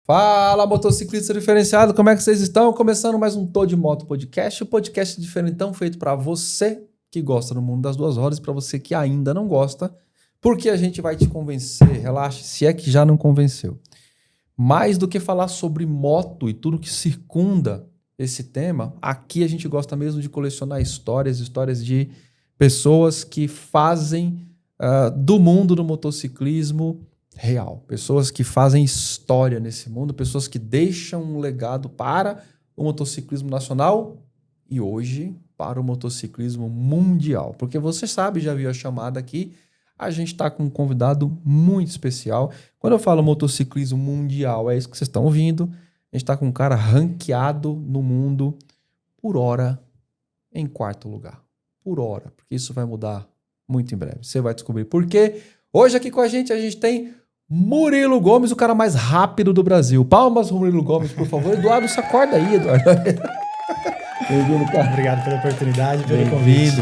Fala, motociclista diferenciado, como é que vocês estão? Começando mais um Tô de Moto Podcast, o podcast diferentão feito para você que gosta do mundo das duas rodas e para você que ainda não gosta, porque a gente vai te convencer, relaxe, se é que já não convenceu. Mais do que falar sobre moto e tudo que circunda esse tema, aqui a gente gosta mesmo de colecionar histórias de pessoas que fazem do mundo do motociclismo real. Pessoas que fazem história nesse mundo, pessoas que deixam um legado para o motociclismo nacional e hoje para o motociclismo mundial. Porque você sabe, já viu a chamada aqui, a gente está com um convidado muito especial. Quando eu falo motociclismo mundial, é isso que vocês estão ouvindo. A gente está com um cara ranqueado no mundo por hora em 4º lugar. Por hora, porque isso vai mudar muito em breve. Você vai descobrir por quê. Hoje aqui com a gente tem Murilo Gomes, o cara mais rápido do Brasil. Palmas, Murilo Gomes, por favor. Eduardo, se acorda aí, Eduardo. Bem-vindo, cara. Obrigado pela oportunidade, pelo convite.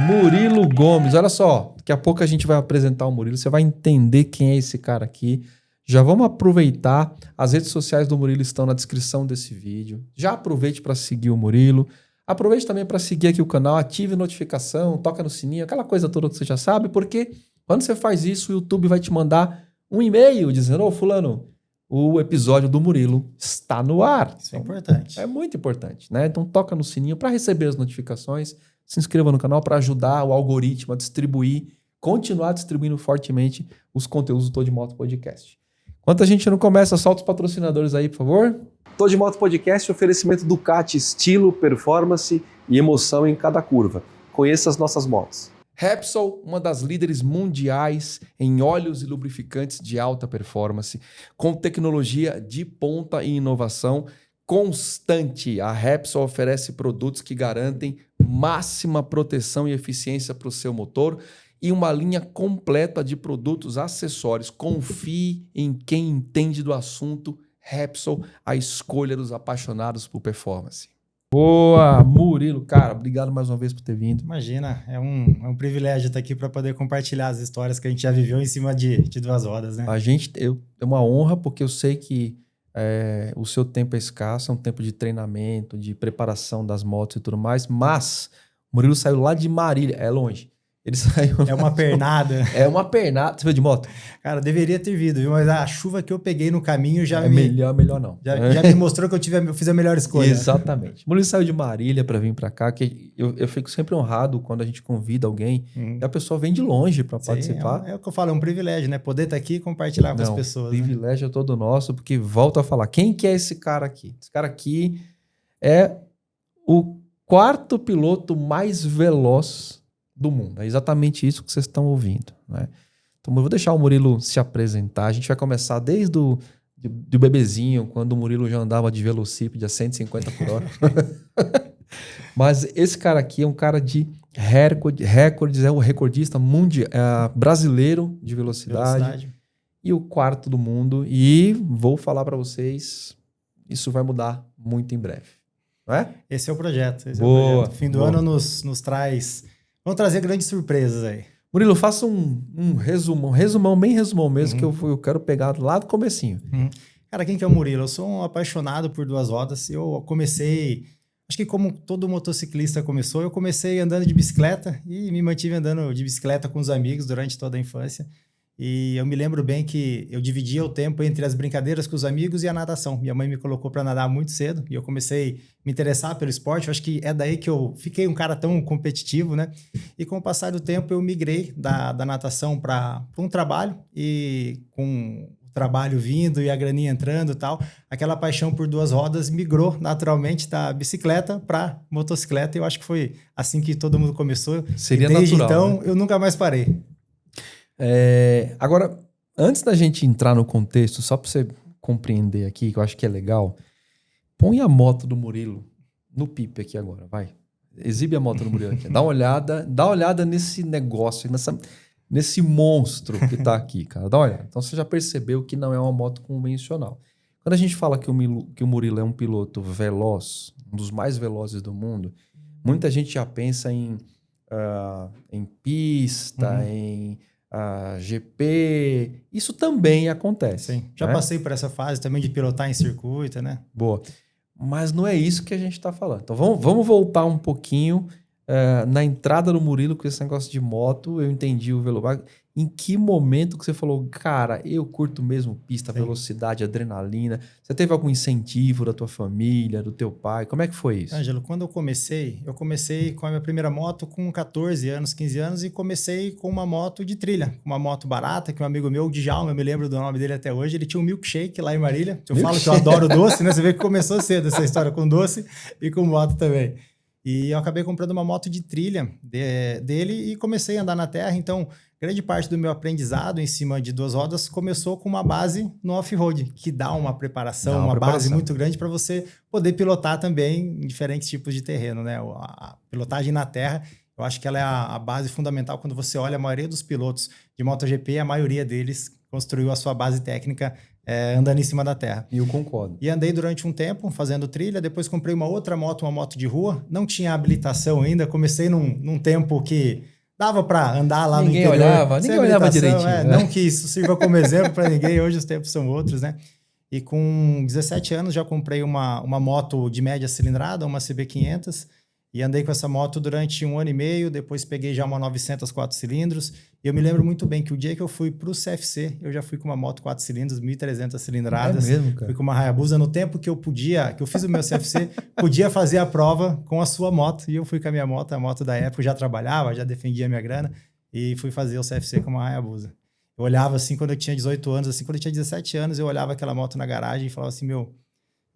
Murilo Gomes, olha só, daqui a pouco a gente vai apresentar o Murilo, você vai entender quem é esse cara aqui. Já vamos aproveitar, as redes sociais do Murilo estão na descrição desse vídeo. Já aproveite para seguir o Murilo. Aproveite também para seguir aqui o canal, ative a notificação, toca no sininho, aquela coisa toda que você já sabe, porque quando você faz isso, o YouTube vai te mandar um e-mail dizendo, ô fulano, o episódio do Murilo está no ar. Isso é importante. É muito importante, né? Então toca no sininho para receber as notificações, se inscreva no canal para ajudar o algoritmo a distribuir, continuar distribuindo fortemente os conteúdos do Tô de Moto Podcast. Enquanto a gente não começa, solta os patrocinadores aí, por favor. Tô de Moto Podcast, oferecimento Ducati, estilo, performance e emoção em cada curva. Conheça as nossas motos. Repsol, uma das líderes mundiais em óleos e lubrificantes de alta performance, com tecnologia de ponta e inovação constante. A Repsol oferece produtos que garantem máxima proteção e eficiência para o seu motor e uma linha completa de produtos acessórios. Confie em quem entende do assunto. Repsol, a escolha dos apaixonados por performance. Boa, Murilo, cara, obrigado mais uma vez por ter vindo. Imagina, é um privilégio estar aqui para poder compartilhar as histórias que a gente já viveu em cima de duas rodas, né? É uma honra porque eu sei que o seu tempo é escasso, é um tempo de treinamento, de preparação das motos e tudo mais, mas o Murilo saiu lá de Marília, é longe. Ele saiu. É uma pernada. É uma pernada. Você veio de moto? Cara, deveria ter vindo, viu? Mas a chuva que eu peguei no caminho já melhor não. Já me mostrou que eu fiz a melhor escolha. Exatamente. O Murilo saiu de Marília para vir para cá, que eu fico sempre honrado quando a gente convida alguém e a pessoa vem de longe para participar. É o que eu falo, é um privilégio, né? Poder estar aqui e compartilhar com as pessoas. O privilégio é todo nosso, porque volto a falar, quem que é esse cara aqui? Esse cara aqui é o 4º piloto mais veloz do mundo. É exatamente isso que vocês estão ouvindo, né? Então eu vou deixar o Murilo se apresentar. A gente vai começar desde o bebezinho, quando o Murilo já andava de velocípede a 150 por hora. Mas esse cara aqui é um cara de recordes, é o recordista mundial, brasileiro de velocidade e o 4º do mundo. E vou falar para vocês, isso vai mudar muito em breve, não é? Esse é o projeto. Boa. Fim do ano nos traz... Vamos trazer grandes surpresas aí. Murilo, faça um resumão mesmo, que eu quero pegar lá do comecinho. Cara, quem que é o Murilo? Eu sou um apaixonado por duas rodas. Eu comecei, acho que como todo motociclista começou, eu comecei andando de bicicleta e me mantive andando de bicicleta com os amigos durante toda a infância. E eu me lembro bem que eu dividia o tempo entre as brincadeiras com os amigos e a natação. Minha mãe me colocou para nadar muito cedo e eu comecei a me interessar pelo esporte. Eu acho que é daí que eu fiquei um cara tão competitivo, né? E com o passar do tempo eu migrei da natação para um trabalho e com o trabalho vindo e a graninha entrando e tal, aquela paixão por duas rodas migrou naturalmente da bicicleta para motocicleta. E eu acho que foi assim que todo mundo começou. Seria e desde natural, então, né? eu nunca mais parei. Agora, antes da gente entrar no contexto, só para você compreender aqui, que eu acho que é legal, põe a moto do Murilo no pipe aqui agora, vai. Exibe a moto do Murilo aqui. Dá uma olhada nesse negócio, nesse monstro que tá aqui, cara. Dá uma olhada. Então você já percebeu que não é uma moto convencional. Quando a gente fala que o Murilo é um piloto veloz, um dos mais velozes do mundo, muita gente já pensa em pista, em GP, Isso também acontece. Sim. Já passei por essa fase também de pilotar em circuito, né? Boa. Mas não é isso que a gente está falando. Então vamos voltar um pouquinho na entrada do Murilo com esse negócio de moto. Eu entendi o Velovac. Em que momento que você falou, cara, eu curto mesmo pista, Sim. velocidade, adrenalina? Você teve algum incentivo da tua família, do teu pai? Como é que foi isso? Ângelo, quando eu comecei com a minha primeira moto com 14 anos, 15 anos e comecei com uma moto de trilha, uma moto barata que um amigo meu, o Djalma, eu me lembro do nome dele até hoje, ele tinha um milkshake lá em Marília. Eu falo que eu adoro doce, né? Você vê que começou cedo essa história com doce e com moto também. E eu acabei comprando uma moto de trilha dele e comecei a andar na terra. Então, grande parte do meu aprendizado em cima de duas rodas começou com uma base no off-road, que dá uma preparação, uma base muito grande para você poder pilotar também em diferentes tipos de terreno, né? A pilotagem na terra, eu acho que ela é a base fundamental. Quando você olha a maioria dos pilotos de MotoGP, a maioria deles construiu a sua base técnica andando em cima da terra. E eu concordo. E andei durante um tempo fazendo trilha, depois comprei uma outra moto, uma moto de rua. Não tinha habilitação ainda, comecei num tempo que dava para andar lá no interior. Ninguém olhava direitinho. Né? Não que isso sirva como exemplo para ninguém, hoje os tempos são outros, né? E com 17 anos já comprei uma moto de média cilindrada, uma CB500, e andei com essa moto durante 1 ano e meio, depois peguei já uma 900 4 cilindros, e eu me lembro muito bem que o dia que eu fui para o CFC, eu já fui com uma moto 4 cilindros, 1.300 cilindradas. É mesmo, cara? Fui com uma Hayabusa no tempo que eu fiz o meu CFC, podia fazer a prova com a sua moto, e eu fui com a minha moto, a moto da época, eu já trabalhava, já defendia a minha grana, e fui fazer o CFC com uma Hayabusa. Eu olhava assim, quando eu tinha 18 anos, assim, quando eu tinha 17 anos, eu olhava aquela moto na garagem e falava assim, meu,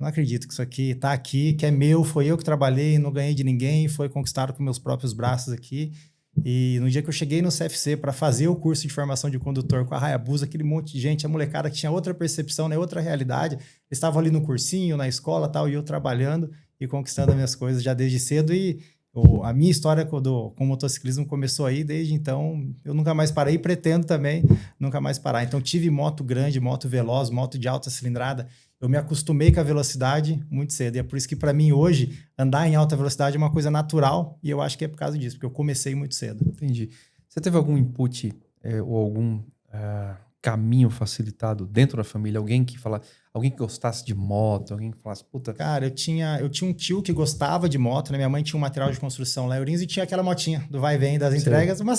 não acredito que isso aqui tá aqui, que é meu, foi eu que trabalhei, não ganhei de ninguém, foi conquistado com meus próprios braços aqui. E no dia que eu cheguei no CFC para fazer o curso de formação de condutor com a Hayabusa, aquele monte de gente, a molecada que tinha outra percepção, né, outra realidade, eles estavam ali no cursinho, na escola tal, e eu trabalhando e conquistando as minhas coisas já desde cedo. E a minha história com o motociclismo começou aí, desde então eu nunca mais parei e pretendo também nunca mais parar. Então tive moto grande, moto veloz, moto de alta cilindrada. Eu me acostumei com a velocidade muito cedo. E é por isso que, para mim, hoje, andar em alta velocidade é uma coisa natural. E eu acho que é por causa disso, porque eu comecei muito cedo. Entendi. Você teve algum input ou algum caminho facilitado dentro da família? Alguém que gostasse de moto? Alguém que falasse, puta... Cara, eu tinha um tio que gostava de moto, né? Minha mãe tinha um material de construção lá em Ourinhos e tinha aquela motinha do vai e vem das entregas, uma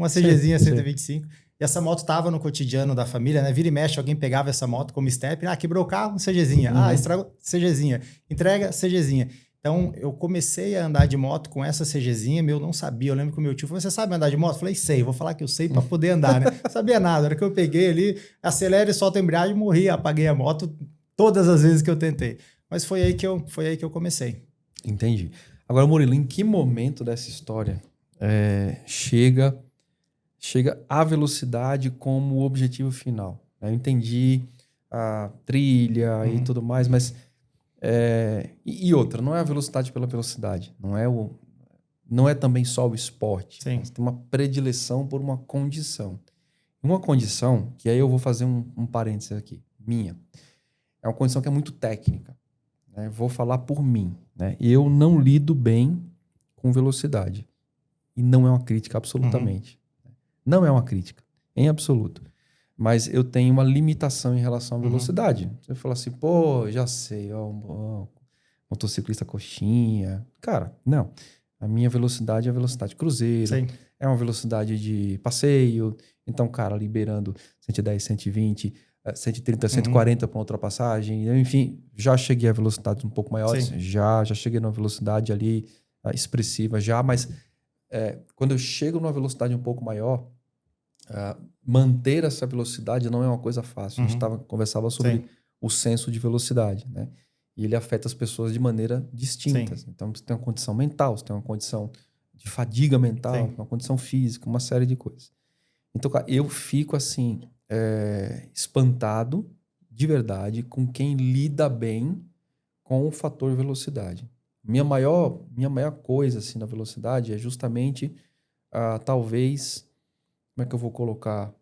CGzinha 125. E essa moto estava no cotidiano da família, né? Vira e mexe, alguém pegava essa moto como step. Quebrou o carro, CGzinha. Estragou, CGzinha. Entrega, CGzinha. Então, eu comecei a andar de moto com essa CGzinha, eu não sabia. Eu lembro que o meu tio falou, você sabe andar de moto? Eu falei, sei. Vou falar que eu sei para poder andar, né? Não sabia nada. Na hora que eu peguei ali, acelera e solta a embreagem, morri, apaguei a moto todas as vezes que eu tentei. Mas foi aí que eu comecei. Entendi. Agora, Murilo, em que momento dessa história chega a velocidade como objetivo final? Eu entendi a trilha e tudo mais, mas... E outra, não é a velocidade pela velocidade. Não é também só o esporte. Sim. Tem uma predileção por uma condição. Uma condição, que aí eu vou fazer um parênteses aqui, minha. É uma condição que é muito técnica. Né? Vou falar por mim. Né? Eu não lido bem com velocidade. E não é uma crítica, absolutamente. Não é uma crítica, em absoluto. Mas eu tenho uma limitação em relação à velocidade. Você fala assim, pô, já sei, motociclista coxinha. Cara, não. A minha velocidade é a velocidade cruzeiro. Sim. É uma velocidade de passeio. Então, cara, liberando 110, 120, 130, 140 para uma ultrapassagem. Enfim, já cheguei a velocidades um pouco maiores. Sim. Já cheguei numa velocidade ali expressiva já, mas quando eu chego numa velocidade um pouco maior, manter essa velocidade não é uma coisa fácil. A gente conversava sobre o senso de velocidade, né? E ele afeta as pessoas de maneira distinta. Então, você tem uma condição mental, você tem uma condição de fadiga mental, uma condição física, uma série de coisas. Então, cara, eu fico assim, espantado, de verdade, com quem lida bem com o fator velocidade. Minha maior coisa assim, na velocidade é justamente, talvez, como é que eu vou colocar?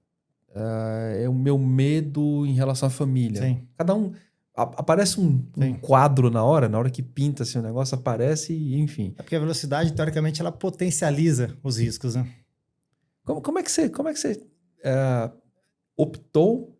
É o meu medo em relação à família. Sim. Cada um... Aparece um quadro na hora que pinta assim, o negócio aparece e enfim. É porque a velocidade, teoricamente, ela potencializa os riscos, né? Como é que você optou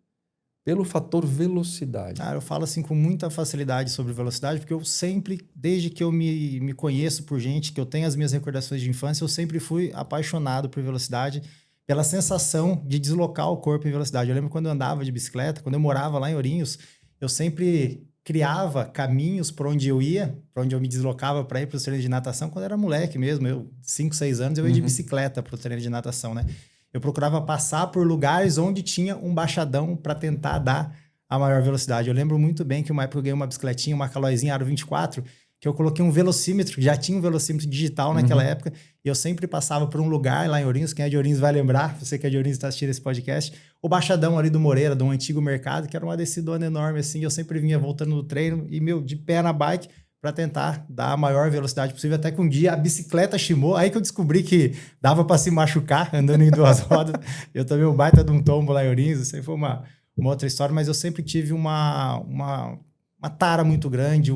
pelo fator velocidade? Cara, eu falo assim com muita facilidade sobre velocidade, porque eu sempre, desde que eu me conheço por gente, que eu tenho as minhas recordações de infância, eu sempre fui apaixonado por velocidade, pela sensação de deslocar o corpo em velocidade. Eu lembro quando eu andava de bicicleta, quando eu morava lá em Ourinhos, eu sempre criava caminhos por onde eu ia, por onde eu me deslocava para ir para os treinos de natação, quando eu era moleque mesmo, 5, 6 anos, eu ia de bicicleta para o treino de natação, né? Eu procurava passar por lugares onde tinha um baixadão para tentar dar a maior velocidade. Eu lembro muito bem que uma época eu ganhei uma bicicletinha, uma Calóizinha Aro 24, que eu coloquei um velocímetro, já tinha um velocímetro digital naquela época, e eu sempre passava por um lugar lá em Ourinhos, quem é de Ourinhos vai lembrar, você que é de Ourinhos está assistindo esse podcast, o baixadão ali do Moreira, de um antigo mercado, que era uma descidona enorme assim, eu sempre vinha voltando do treino e, de pé na bike, para tentar dar a maior velocidade possível, até que um dia a bicicleta chimou, aí que eu descobri que dava para se machucar andando em 2 rodas. Eu também um baita de um tombo lá em Ourinhos, isso aí foi uma outra história, mas eu sempre tive uma tara muito grande,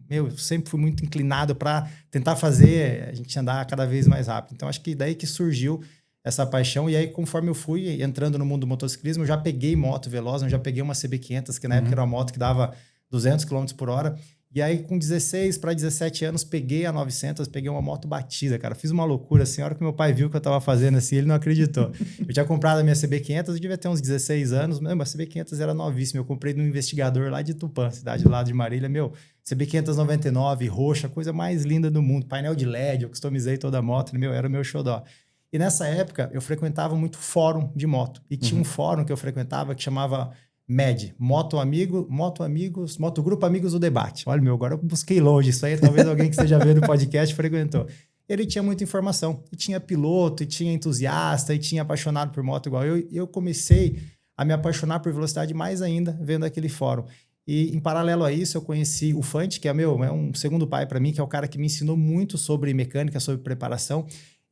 eu sempre fui muito inclinado para tentar fazer a gente andar cada vez mais rápido. Então acho que daí que surgiu essa paixão, e aí conforme eu fui entrando no mundo do motociclismo, eu já peguei moto veloz, eu já peguei uma CB500, que na época era uma moto que dava 200 km por hora. E aí, com 16 para 17 anos, peguei a 900, peguei uma moto batida, cara. Fiz uma loucura assim. A hora que meu pai viu o que eu tava fazendo assim, ele não acreditou. Eu tinha comprado a minha CB500, eu devia ter uns 16 anos. Mas a CB500 era novíssima. Eu comprei no investigador lá de Tupã, cidade lá de Marília. CB500 99, roxa, coisa mais linda do mundo. Painel de LED, eu customizei toda a moto. Era o meu xodó. E nessa época, eu frequentava muito fórum de moto. E tinha um fórum que eu frequentava que chamava MED, Moto Grupo Amigos do Debate. Olha, agora eu busquei longe isso aí, talvez alguém que esteja vendo o podcast frequentou. Ele tinha muita informação, e tinha piloto, e tinha entusiasta, e tinha apaixonado por moto igual eu. E eu comecei a me apaixonar por velocidade mais ainda vendo aquele fórum. E em paralelo a isso, eu conheci o Fante, que é um segundo pai para mim, que é o cara que me ensinou muito sobre mecânica, sobre preparação.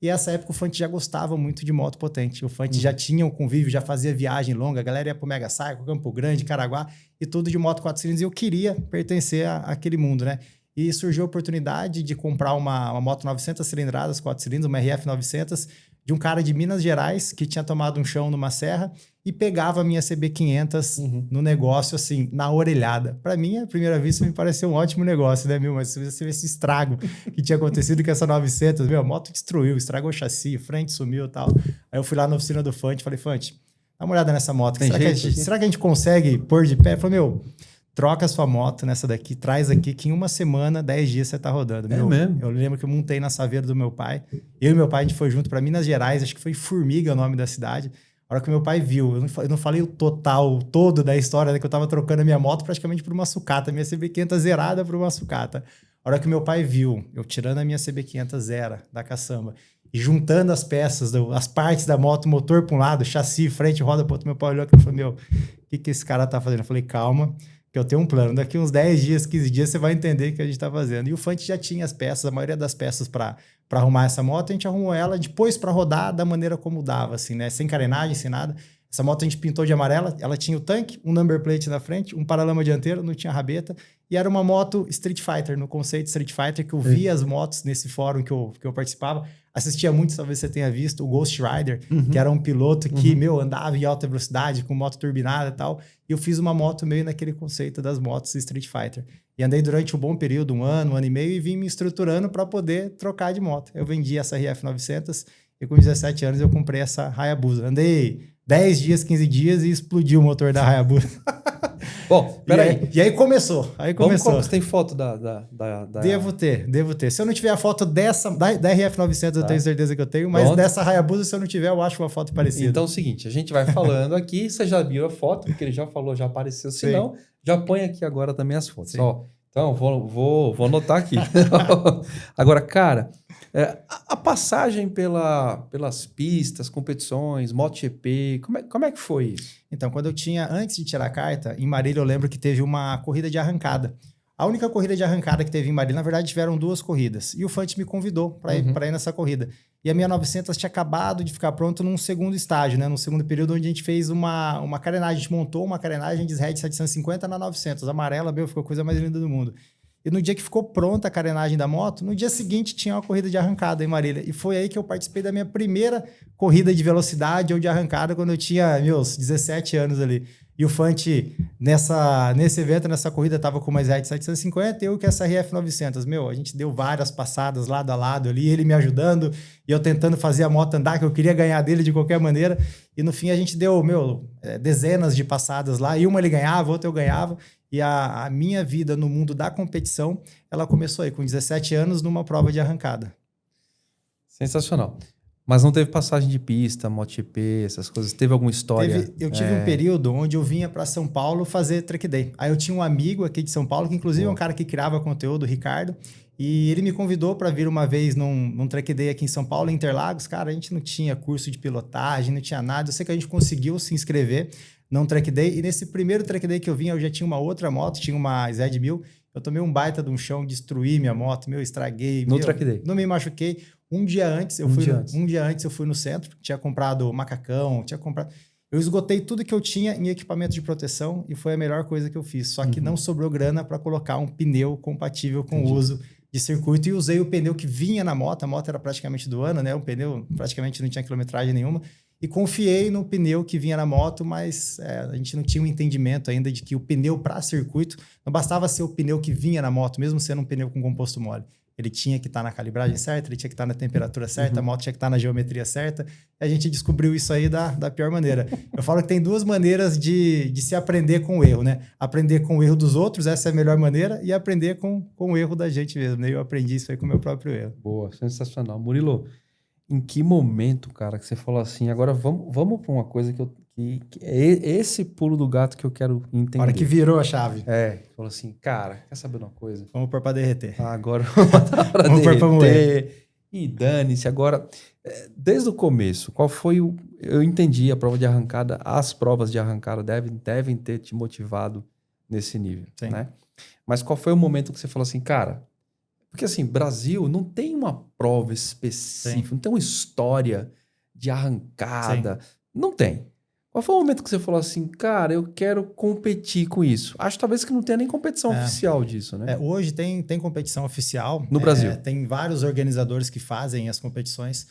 E nessa época o Fante já gostava muito de moto potente. O Fante já tinha um convívio, já fazia viagem longa. A galera ia pro Mega Cycle, Campo Grande, Caraguá, e tudo de moto 4 cilindros. E eu queria pertencer àquele mundo, né? E surgiu a oportunidade de comprar uma moto 900 cilindradas, 4 cilindros, uma RF 900, de um cara de Minas Gerais que tinha tomado um chão numa serra e pegava a minha CB500 no negócio, assim, na orelhada. Para mim, à primeira vista, me pareceu um ótimo negócio, né, Mas se você vê esse estrago que tinha acontecido com essa 900, a moto destruiu, estragou o chassi, frente sumiu e tal. Aí eu fui lá na oficina do Fante, falei, Fante, dá uma olhada nessa moto. Será que a gente consegue pôr de pé? Ele falou, troca a sua moto nessa daqui, traz aqui, que em uma semana, 10 dias você tá rodando. Mesmo? Eu lembro que eu montei na Saveiro do meu pai. Eu e meu pai, a gente foi junto para Minas Gerais, acho que foi Formiga o nome da cidade. A hora que meu pai viu, eu não falei o todo da história, né, que eu tava trocando a minha moto praticamente por uma sucata, minha CB500 zerada por uma sucata. A hora que meu pai viu, eu tirando a minha CB500 zero da caçamba e juntando as peças, as partes da moto, motor para um lado, chassi, frente, roda para outro, meu pai olhou e falou, o que esse cara tá fazendo? Eu falei, calma, que eu tenho um plano. Daqui uns 10 dias, 15 dias, você vai entender o que a gente está fazendo. E o Fante já tinha as peças, a maioria das peças para arrumar essa moto, a gente arrumou ela depois para rodar da maneira como dava, assim, né? Sem carenagem, sem nada. Essa moto a gente pintou de amarela, ela tinha o tanque, um number plate na frente, um paralama dianteiro, não tinha rabeta, e era uma moto Street Fighter, no conceito Street Fighter, que eu via as motos nesse fórum que eu participava, assistia muito, talvez você tenha visto, o Ghost Rider, que era um piloto que, andava em alta velocidade, com moto turbinada e tal, e eu fiz uma moto meio naquele conceito das motos Street Fighter. E andei durante um bom período, um ano e meio, e vim me estruturando para poder trocar de moto. Eu vendi essa RF 900, e com 17 anos eu comprei essa Hayabusa. Andei 10 dias, 15 dias e explodiu o motor da Hayabusa. Bom, peraí. E aí começou. Você tem foto da... Devo ter. Se eu não tiver a foto da RF 900, eu tenho certeza que eu tenho, mas dessa Hayabusa, se eu não tiver, eu acho uma foto parecida. Então é o seguinte, a gente vai falando aqui, você já viu a foto, porque ele já falou, já apareceu, se não, já põe aqui agora também as fotos. Ó, então, vou anotar aqui. Agora, cara, a passagem pelas pistas, competições, MotoGP, como é que foi isso? Então, antes de tirar a carta, em Marília eu lembro que teve uma corrida de arrancada. A única corrida de arrancada que teve em Marília, na verdade, tiveram 2 corridas. E o Fante me convidou para ir nessa corrida. E a minha 900 tinha acabado de ficar pronto num segundo estágio, né? Num segundo período, onde a gente fez uma carenagem. A gente montou uma carenagem de RED 750 na 900. Amarela, ficou a coisa mais linda do mundo. E no dia que ficou pronta a carenagem da moto, no dia seguinte tinha uma corrida de arrancada em Marília. E foi aí que eu participei da minha primeira corrida de velocidade ou de arrancada quando eu tinha meus 17 anos ali. E o Fante, nesse evento, nessa corrida, tava com uma SRT 750 e eu com essa RF 900. A gente deu várias passadas lado a lado ali, ele me ajudando e eu tentando fazer a moto andar, que eu queria ganhar dele de qualquer maneira. E no fim a gente deu, dezenas de passadas lá. E uma ele ganhava, outra eu ganhava. E a minha vida no mundo da competição, ela começou aí com 17 anos numa prova de arrancada. Sensacional. Mas não teve passagem de pista, MotoGP, essas coisas? Teve alguma história? Eu tive um período onde eu vinha para São Paulo fazer track day. Aí eu tinha um amigo aqui de São Paulo, que inclusive é um cara que criava conteúdo, o Ricardo, e ele me convidou para vir uma vez num track day aqui em São Paulo, em Interlagos. Cara, a gente não tinha curso de pilotagem, não tinha nada. Eu sei que a gente conseguiu se inscrever num track day, e nesse primeiro track day que eu vim, eu já tinha uma outra moto, tinha uma ZD1000. Eu tomei um baita de um chão, destruí minha moto, estraguei. No track day? Não me machuquei. Um dia antes eu fui no centro, tinha comprado macacão, eu esgotei tudo que eu tinha em equipamento de proteção e foi a melhor coisa que eu fiz. Só que não sobrou grana para colocar um pneu compatível com o uso de circuito e usei o pneu que vinha na moto. A moto era praticamente do ano, né? O pneu praticamente não tinha quilometragem nenhuma. E confiei no pneu que vinha na moto, mas a gente não tinha um entendimento ainda de que o pneu para circuito não bastava ser o pneu que vinha na moto, mesmo sendo um pneu com composto mole. Ele tinha que estar na calibragem certa, ele tinha que estar na temperatura certa, a moto tinha que estar na geometria certa. E a gente descobriu isso aí da pior maneira. Eu falo que tem duas maneiras de se aprender com o erro, né? Aprender com o erro dos outros, essa é a melhor maneira, e aprender com o erro da gente mesmo, né? Eu aprendi isso aí com o meu próprio erro. Boa, sensacional. Murilo, em que momento, cara, que você falou assim, agora vamos para uma coisa que é esse pulo do gato que eu quero entender. A hora que virou a chave. Falou assim, cara, quer saber de uma coisa? Vamos pôr para derreter. Agora vamos pôr para moer. E dane-se. Agora, desde o começo, qual foi o... Eu entendi a prova de arrancada, as provas de arrancada devem ter te motivado nesse nível, Sim. né? Mas qual foi o momento que você falou assim, cara... Porque assim, Brasil não tem uma prova específica, não tem uma história de arrancada. Não tem. Qual foi o momento que você falou assim, cara, eu quero competir com isso? Acho talvez que não tenha nem competição oficial disso, né? Hoje tem competição oficial. No Brasil. Tem vários organizadores que fazem as competições.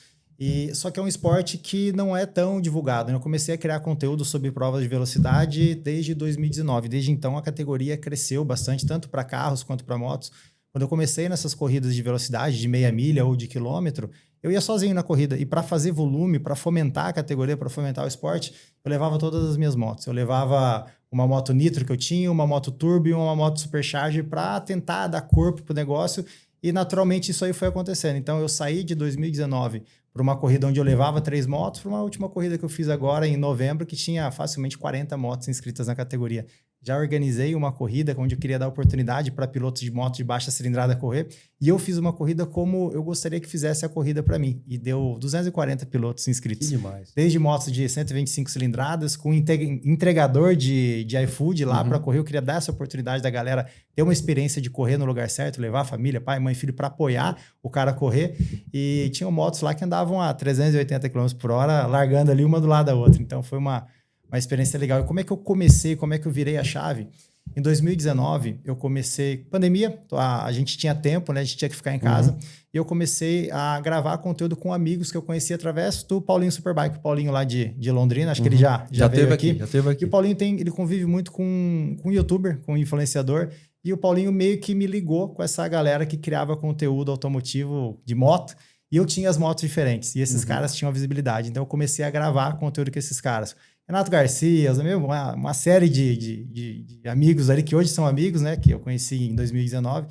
Só que é um esporte que não é tão divulgado. Eu comecei a criar conteúdo sobre provas de velocidade desde 2019. Desde então, a categoria cresceu bastante, tanto para carros quanto para motos. Quando eu comecei nessas corridas de velocidade, de meia milha ou de quilômetro, eu ia sozinho na corrida. E para fazer volume, para fomentar a categoria, para fomentar o esporte, eu levava todas as minhas motos. Eu levava uma moto nitro que eu tinha, uma moto turbo e uma moto supercharger para tentar dar corpo para o negócio. E naturalmente isso aí foi acontecendo. Então eu saí de 2019 para uma corrida onde eu levava 3 motos, para uma última corrida que eu fiz agora em novembro, que tinha facilmente 40 motos inscritas na categoria. Já organizei uma corrida onde eu queria dar oportunidade para pilotos de moto de baixa cilindrada correr. E eu fiz uma corrida como eu gostaria que fizesse a corrida para mim. E deu 240 pilotos inscritos. Que demais. Desde motos de 125 cilindradas, com entregador de iFood lá para correr. Eu queria dar essa oportunidade da galera ter uma experiência de correr no lugar certo, levar a família, pai, mãe, filho, para apoiar o cara a correr. E tinham motos lá que andavam a 380 km por hora, largando ali uma do lado da outra. Então foi uma experiência legal. E como é que eu comecei? Como é que eu virei a chave? Em 2019, eu comecei... Pandemia, a gente tinha tempo, né? A gente tinha que ficar em casa. E eu comecei a gravar conteúdo com amigos que eu conheci através do Paulinho Superbike. O Paulinho lá de Londrina, acho que ele já veio aqui. Já teve aqui. E o Paulinho ele convive muito com youtuber, com influenciador. E o Paulinho meio que me ligou com essa galera que criava conteúdo automotivo de moto. E eu tinha as motos diferentes. E esses caras tinham a visibilidade. Então eu comecei a gravar conteúdo com esses caras. Renato Garcia, uma série de amigos ali que hoje são amigos, né? Que eu conheci em 2019.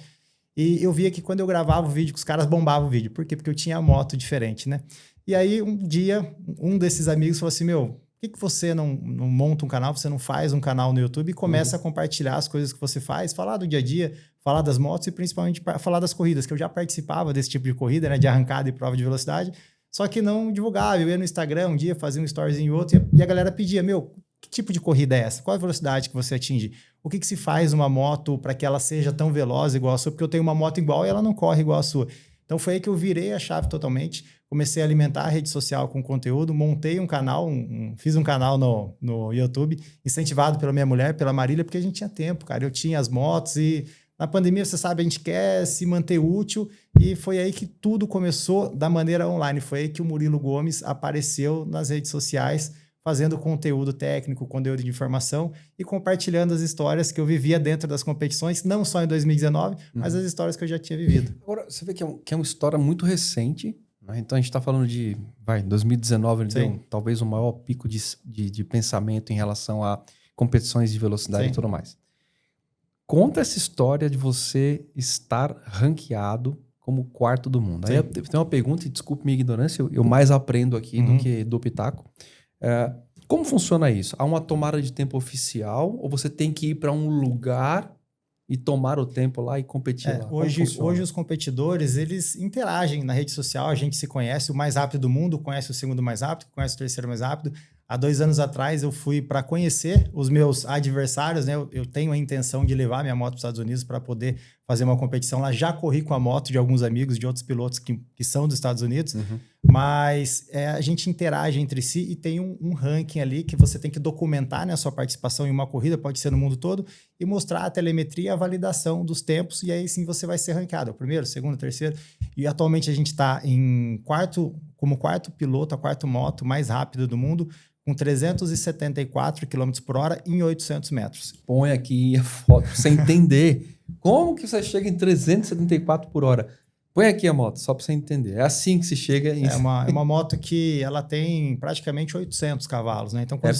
E eu via que quando eu gravava o vídeo, que os caras bombavam o vídeo. Por quê? Porque eu tinha a moto diferente, né? E aí, um dia, um desses amigos falou assim, por que você não monta um canal, você não faz um canal no YouTube e começa a compartilhar as coisas que você faz, falar do dia a dia, falar das motos e principalmente falar das corridas, que eu já participava desse tipo de corrida, né? De arrancada e prova de velocidade. Só que não divulgava. Eu ia no Instagram um dia, fazia um storyzinho e outro, e a galera pedia, que tipo de corrida é essa? Qual a velocidade que você atinge? O que se faz uma moto para que ela seja tão veloz igual a sua? Porque eu tenho uma moto igual e ela não corre igual a sua. Então foi aí que eu virei a chave totalmente, comecei a alimentar a rede social com conteúdo, montei um canal, fiz um canal no YouTube, incentivado pela minha mulher, pela Marília, porque a gente tinha tempo, cara. Eu tinha as motos e Na pandemia, você sabe, a gente quer se manter útil e foi aí que tudo começou da maneira online. Foi aí que o Murilo Gomes apareceu nas redes sociais, fazendo conteúdo técnico, conteúdo de informação e compartilhando as histórias que eu vivia dentro das competições, não só em 2019, mas as histórias que eu já tinha vivido. Agora, você vê que é uma história muito recente, né? Então a gente está falando de 2019, ele deu talvez o maior pico de pensamento em relação a competições de velocidade e tudo mais. Conta essa história de você estar ranqueado como quarto do mundo. Aí tem uma pergunta, e desculpe minha ignorância, eu mais aprendo aqui do que do pitaco. Como funciona isso? Há uma tomada de tempo oficial ou você tem que ir para um lugar e tomar o tempo lá e competir lá? Hoje os competidores, eles interagem na rede social, a gente se conhece, o mais rápido do mundo conhece o segundo mais rápido, conhece o terceiro mais rápido. Há 2 anos atrás eu fui para conhecer os meus adversários, né? Eu tenho a intenção de levar minha moto para os Estados Unidos para poder fazer uma competição lá. Já corri com a moto de alguns amigos, de outros pilotos que são dos Estados Unidos, mas a gente interage entre si e tem um ranking ali que você tem que documentar, né, a sua participação em uma corrida, pode ser no mundo todo, e mostrar a telemetria e a validação dos tempos, e aí sim você vai ser ranqueado. O primeiro, segundo, terceiro. E atualmente a gente está como quarto piloto, a quarta moto mais rápida do mundo, com 374 km por hora em 800 metros. Põe aqui a foto para você entender como que você chega em 374 por hora. Põe aqui a moto, só para você entender. É assim que se chega em... É uma moto que ela tem praticamente 800 cavalos, né? Então, quando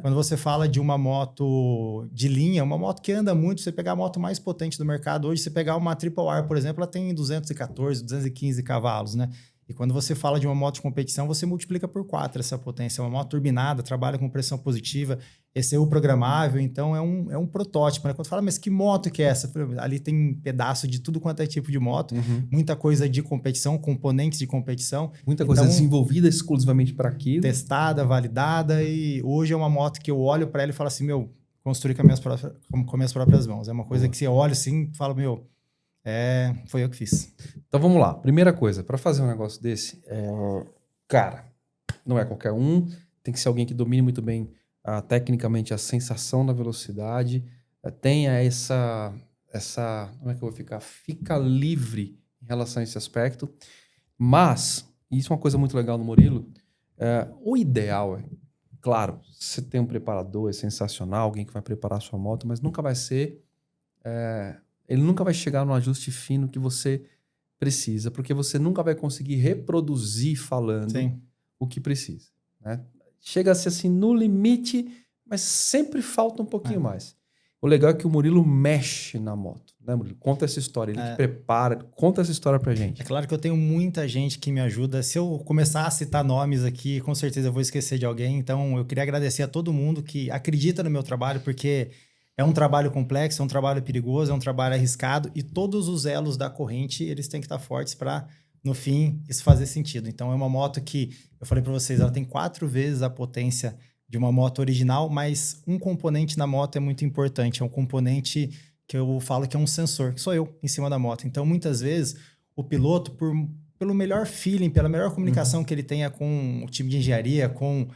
quando você fala de uma moto de linha, uma moto que anda muito, você pegar a moto mais potente do mercado hoje, você pegar uma Triple R, por exemplo, ela tem 214, 215 cavalos, né? E quando você fala de uma moto de competição, você multiplica por 4 essa potência. É uma moto turbinada, trabalha com pressão positiva, ECU programável, então é um protótipo. Né? Quando fala, mas que moto que é essa? Ali tem pedaço de tudo quanto é tipo de moto, muita coisa de competição, componentes de competição. Muita coisa desenvolvida exclusivamente para aquilo. Testada, validada, e hoje é uma moto que eu olho para ela e falo assim, construí com as minhas próprias mãos. É uma coisa que você olha assim e fala, foi eu que fiz. Então vamos lá. Primeira coisa, para fazer um negócio desse, cara, não é qualquer um, tem que ser alguém que domine muito bem tecnicamente a sensação da velocidade, tenha essa, como é que eu vou ficar? Fica livre em relação a esse aspecto. Mas, e isso é uma coisa muito legal no Murilo, o ideal claro, você tem um preparador, é sensacional, alguém que vai preparar a sua moto, mas nunca vai ser... ele nunca vai chegar no ajuste fino que você precisa, porque você nunca vai conseguir reproduzir falando o que precisa. Né? Chega a ser assim no limite, mas sempre falta um pouquinho mais. O legal é que o Murilo mexe na moto. Né, Murilo? Conta essa história, ele te prepara. Conta essa história pra gente. É claro que eu tenho muita gente que me ajuda. Se eu começar a citar nomes aqui, com certeza eu vou esquecer de alguém. Então, eu queria agradecer a todo mundo que acredita no meu trabalho, porque... é um trabalho complexo, é um trabalho perigoso, é um trabalho arriscado e todos os elos da corrente, eles têm que estar fortes para, no fim, isso fazer sentido. Então, é uma moto que, eu falei para vocês, ela tem 4 vezes a potência de uma moto original, mas um componente na moto é muito importante. É um componente que eu falo que é um sensor, que sou eu, em cima da moto. Então, muitas vezes, o piloto, pelo melhor feeling, pela melhor comunicação que ele tenha com o time de engenharia, com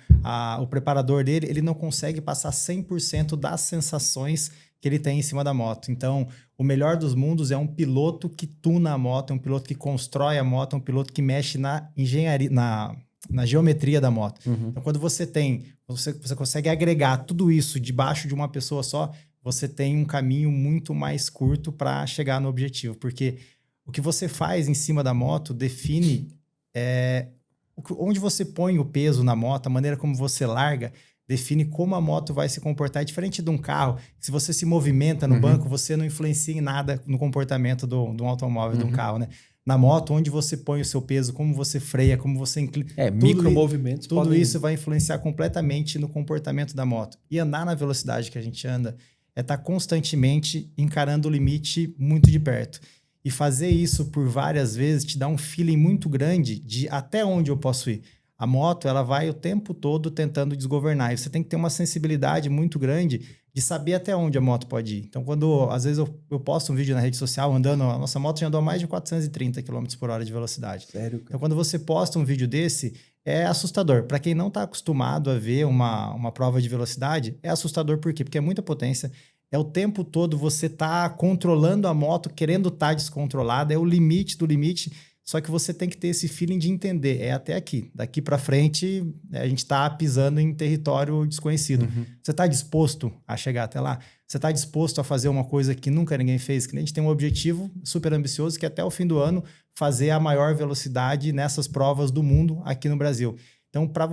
o preparador dele, ele não consegue passar 100% das sensações que ele tem em cima da moto. Então, o melhor dos mundos é um piloto que tuna a moto, é um piloto que constrói a moto, é um piloto que mexe na engenharia, na geometria da moto. Então, quando você consegue agregar tudo isso debaixo de uma pessoa só, você tem um caminho muito mais curto para chegar no objetivo, porque... o que você faz em cima da moto define onde você põe o peso na moto, a maneira como você larga, define como a moto vai se comportar. É diferente de um carro. Se você se movimenta no banco, você não influencia em nada no comportamento de um automóvel, de um carro, né? Na moto, onde você põe o seu peso, como você freia, como você inclina... micromovimentos. Tudo isso vai influenciar completamente no comportamento da moto. E andar na velocidade que a gente anda é estar constantemente encarando o limite muito de perto. E fazer isso por várias vezes te dá um feeling muito grande de até onde eu posso ir. A moto, ela vai o tempo todo tentando desgovernar. E você tem que ter uma sensibilidade muito grande de saber até onde a moto pode ir. Então, quando às vezes eu posto um vídeo na rede social andando... a nossa moto já andou a mais de 430 km por hora de velocidade. Sério, cara? Então, quando você posta um vídeo desse, é assustador. Para quem não está acostumado a ver uma prova de velocidade, é assustador. Por quê? Porque é muita potência, É o tempo todo você tá controlando a moto, querendo estar descontrolada, é o limite do limite. Só que você tem que ter esse feeling de entender, é até aqui. Daqui para frente, a gente está pisando em território desconhecido. Você está disposto a chegar até lá? Você está disposto a fazer uma coisa que nunca ninguém fez? Que a gente tem um objetivo super ambicioso, que é até o fim do ano fazer a maior velocidade nessas provas do mundo aqui no Brasil. Então, para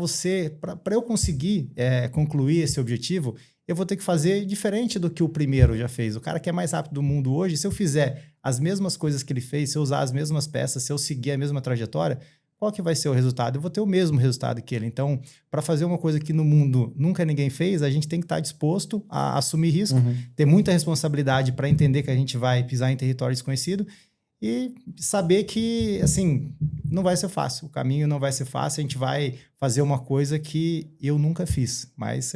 eu conseguir concluir esse objetivo, eu vou ter que fazer diferente do que o primeiro já fez. O cara que é mais rápido do mundo hoje, se eu fizer as mesmas coisas que ele fez, se eu usar as mesmas peças, se eu seguir a mesma trajetória, qual que vai ser o resultado? Eu vou ter o mesmo resultado que ele. Então, para fazer uma coisa que no mundo nunca ninguém fez, a gente tem que estar disposto a assumir risco, ter muita responsabilidade para entender que a gente vai pisar em território desconhecido e saber que, assim, não vai ser fácil. O caminho não vai ser fácil. A gente vai fazer uma coisa que eu nunca fiz. Mas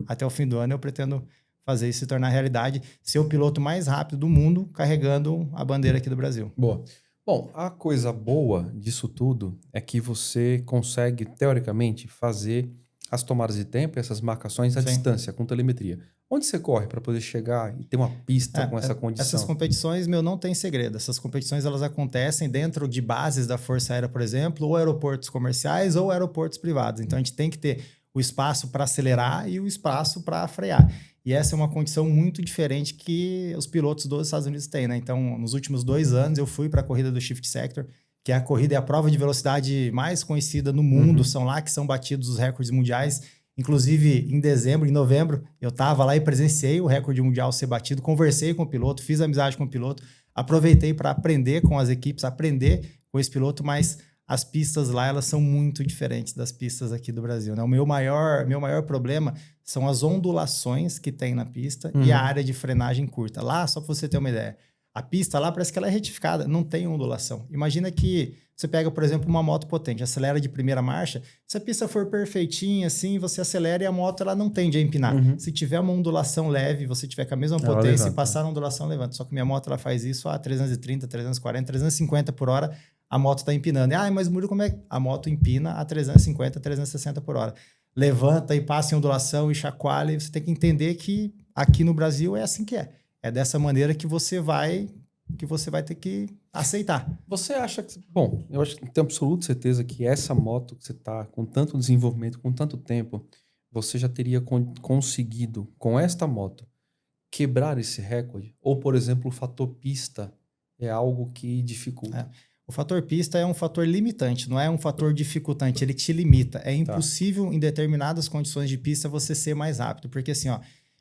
até o fim do ano, eu pretendo fazer isso se tornar realidade. Ser o piloto mais rápido do mundo, carregando a bandeira aqui do Brasil. Boa. Bom, a coisa boa disso tudo é que você consegue, teoricamente, fazer as tomadas de tempo, essas marcações à distância, com telemetria. Onde você corre para poder chegar e ter uma pista com essa condição? Essas competições, não tem segredo. Essas competições, elas acontecem dentro de bases da Força Aérea, por exemplo, ou aeroportos comerciais ou aeroportos privados. Então, a gente tem que ter o espaço para acelerar e o espaço para frear. E essa é uma condição muito diferente que os pilotos dos Estados Unidos têm, né? Então, nos últimos 2 anos, eu fui para a corrida do Shift Sector, que é a corrida e a prova de velocidade mais conhecida no mundo. São lá que são batidos os recordes mundiais. Inclusive, em novembro, eu estava lá e presenciei o recorde mundial ser batido, conversei com o piloto, fiz amizade com o piloto, aproveitei para aprender com as equipes, aprender com esse piloto, mas as pistas lá, elas são muito diferentes das pistas aqui do Brasil, né? O meu maior problema são as ondulações que tem na pista e a área de frenagem curta. Lá, só para você ter uma ideia, a pista lá parece que ela é retificada, não tem ondulação. Imagina que você pega, por exemplo, uma moto potente, acelera de primeira marcha, se a pista for perfeitinha, assim, você acelera e a moto ela não tende a empinar. Se tiver uma ondulação leve, você tiver com a mesma potência e passar na ondulação, levanta. Só que minha moto ela faz isso a 330, 340, 350 por hora, a moto está empinando. Mas Murilo, como é que... A moto empina a 350, 360 por hora. Levanta e passa em ondulação e chacoalha, e você tem que entender que aqui no Brasil é assim que é. É dessa maneira que você vai ter que aceitar. Você acha que... Bom, eu acho que tenho absoluta certeza que essa moto que você está com tanto desenvolvimento, com tanto tempo, você já teria conseguido, com esta moto, quebrar esse recorde? Ou, por exemplo, o fator pista é algo que dificulta? O fator pista é um fator limitante, não é um fator dificultante, ele te limita. É impossível, em determinadas condições de pista, você ser mais rápido. Porque assim,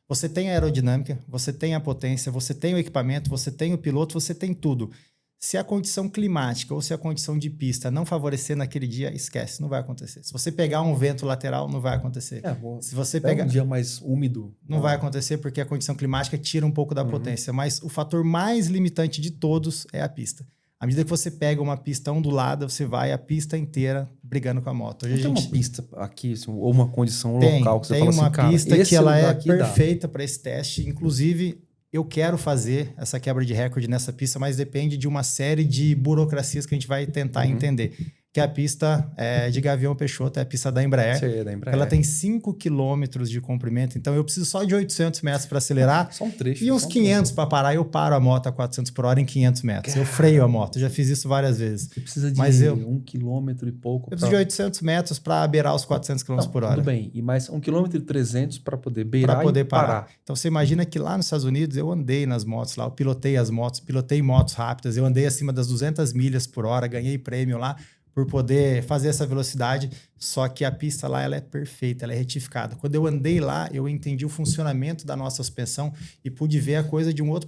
você tem a aerodinâmica, você tem a potência, você tem o equipamento, você tem o piloto, você tem tudo. Se a condição climática ou se a condição de pista não favorecer naquele dia, esquece, não vai acontecer. Se você pegar um vento lateral, não vai acontecer. Se você pegar um dia mais úmido, não vai acontecer porque a condição climática tira um pouco da potência. Mas o fator mais limitante de todos é a pista. À medida que você pega uma pista ondulada, você vai a pista inteira brigando com a moto. Hoje tem uma pista aqui, assim, ou uma condição local que você fala assim, cara, tem uma pista que ela é perfeita para esse teste. Inclusive, eu quero fazer essa quebra de recorde nessa pista, mas depende de uma série de burocracias que a gente vai tentar entender. Que é a pista de Gavião Peixoto, é a pista da Embraer. Sim, da Embraer. Ela tem 5 quilômetros de comprimento, então eu preciso só de 800 metros para acelerar. Só um trecho. E uns 500 para parar. Eu paro a moto a 400 por hora em 500 metros. Caramba. Eu freio a moto, eu já fiz isso várias vezes. Você precisa de 1 quilômetro e pouco. Eu preciso de 800 metros para beirar os 400 km por hora. Tudo bem, e mais 1,3 km para poder beirar e parar. Então você imagina que lá nos Estados Unidos eu andei nas motos lá, eu pilotei as motos, pilotei motos rápidas, eu andei acima das 200 milhas por hora, ganhei prêmio lá por poder fazer essa velocidade, só que a pista lá ela é perfeita, ela é retificada. Quando eu andei lá, eu entendi o funcionamento da nossa suspensão e pude ver a coisa de um outro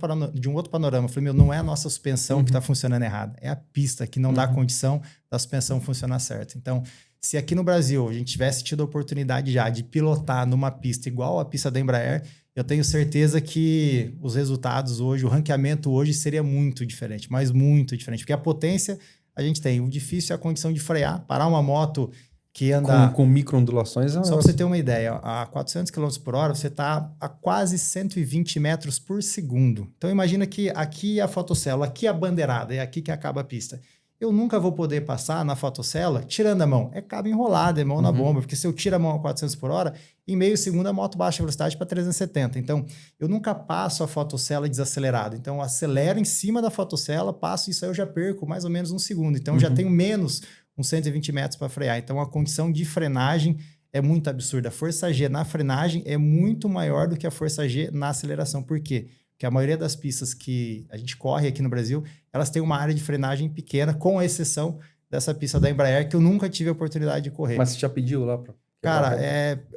panorama. Eu falei, não é a nossa suspensão que está funcionando errada, é a pista que não dá condição da suspensão funcionar certo. Então, se aqui no Brasil a gente tivesse tido a oportunidade já de pilotar numa pista igual a pista da Embraer, eu tenho certeza que os resultados hoje, o ranqueamento hoje seria muito diferente, mas muito diferente, porque a potência a gente tem. O difícil é a condição de frear, parar uma moto que anda... Com micro-ondulações... Só para você ter uma ideia, a 400 km por hora, você está a quase 120 metros por segundo. Então, imagina que aqui é a fotocélula, aqui é a bandeirada, é aqui que acaba a pista. eu nunca vou poder passar na fotocela tirando a mão. É cabo enrolado, é mão na bomba, porque se eu tiro a mão a 400 por hora, em meio segundo a moto baixa a velocidade para 370. Então, eu nunca passo a fotocela desacelerado. Então, eu acelero em cima da fotocela, passo, isso aí eu já perco mais ou menos um segundo. Então, eu já tenho menos uns 120 metros para frear. Então, a condição de frenagem é muito absurda. A força G na frenagem é muito maior do que a força G na aceleração. Por quê? Porque a maioria das pistas que a gente corre aqui no Brasil, elas têm uma área de frenagem pequena, com exceção dessa pista da Embraer, que eu nunca tive a oportunidade de correr. Mas você já pediu lá para... Cara,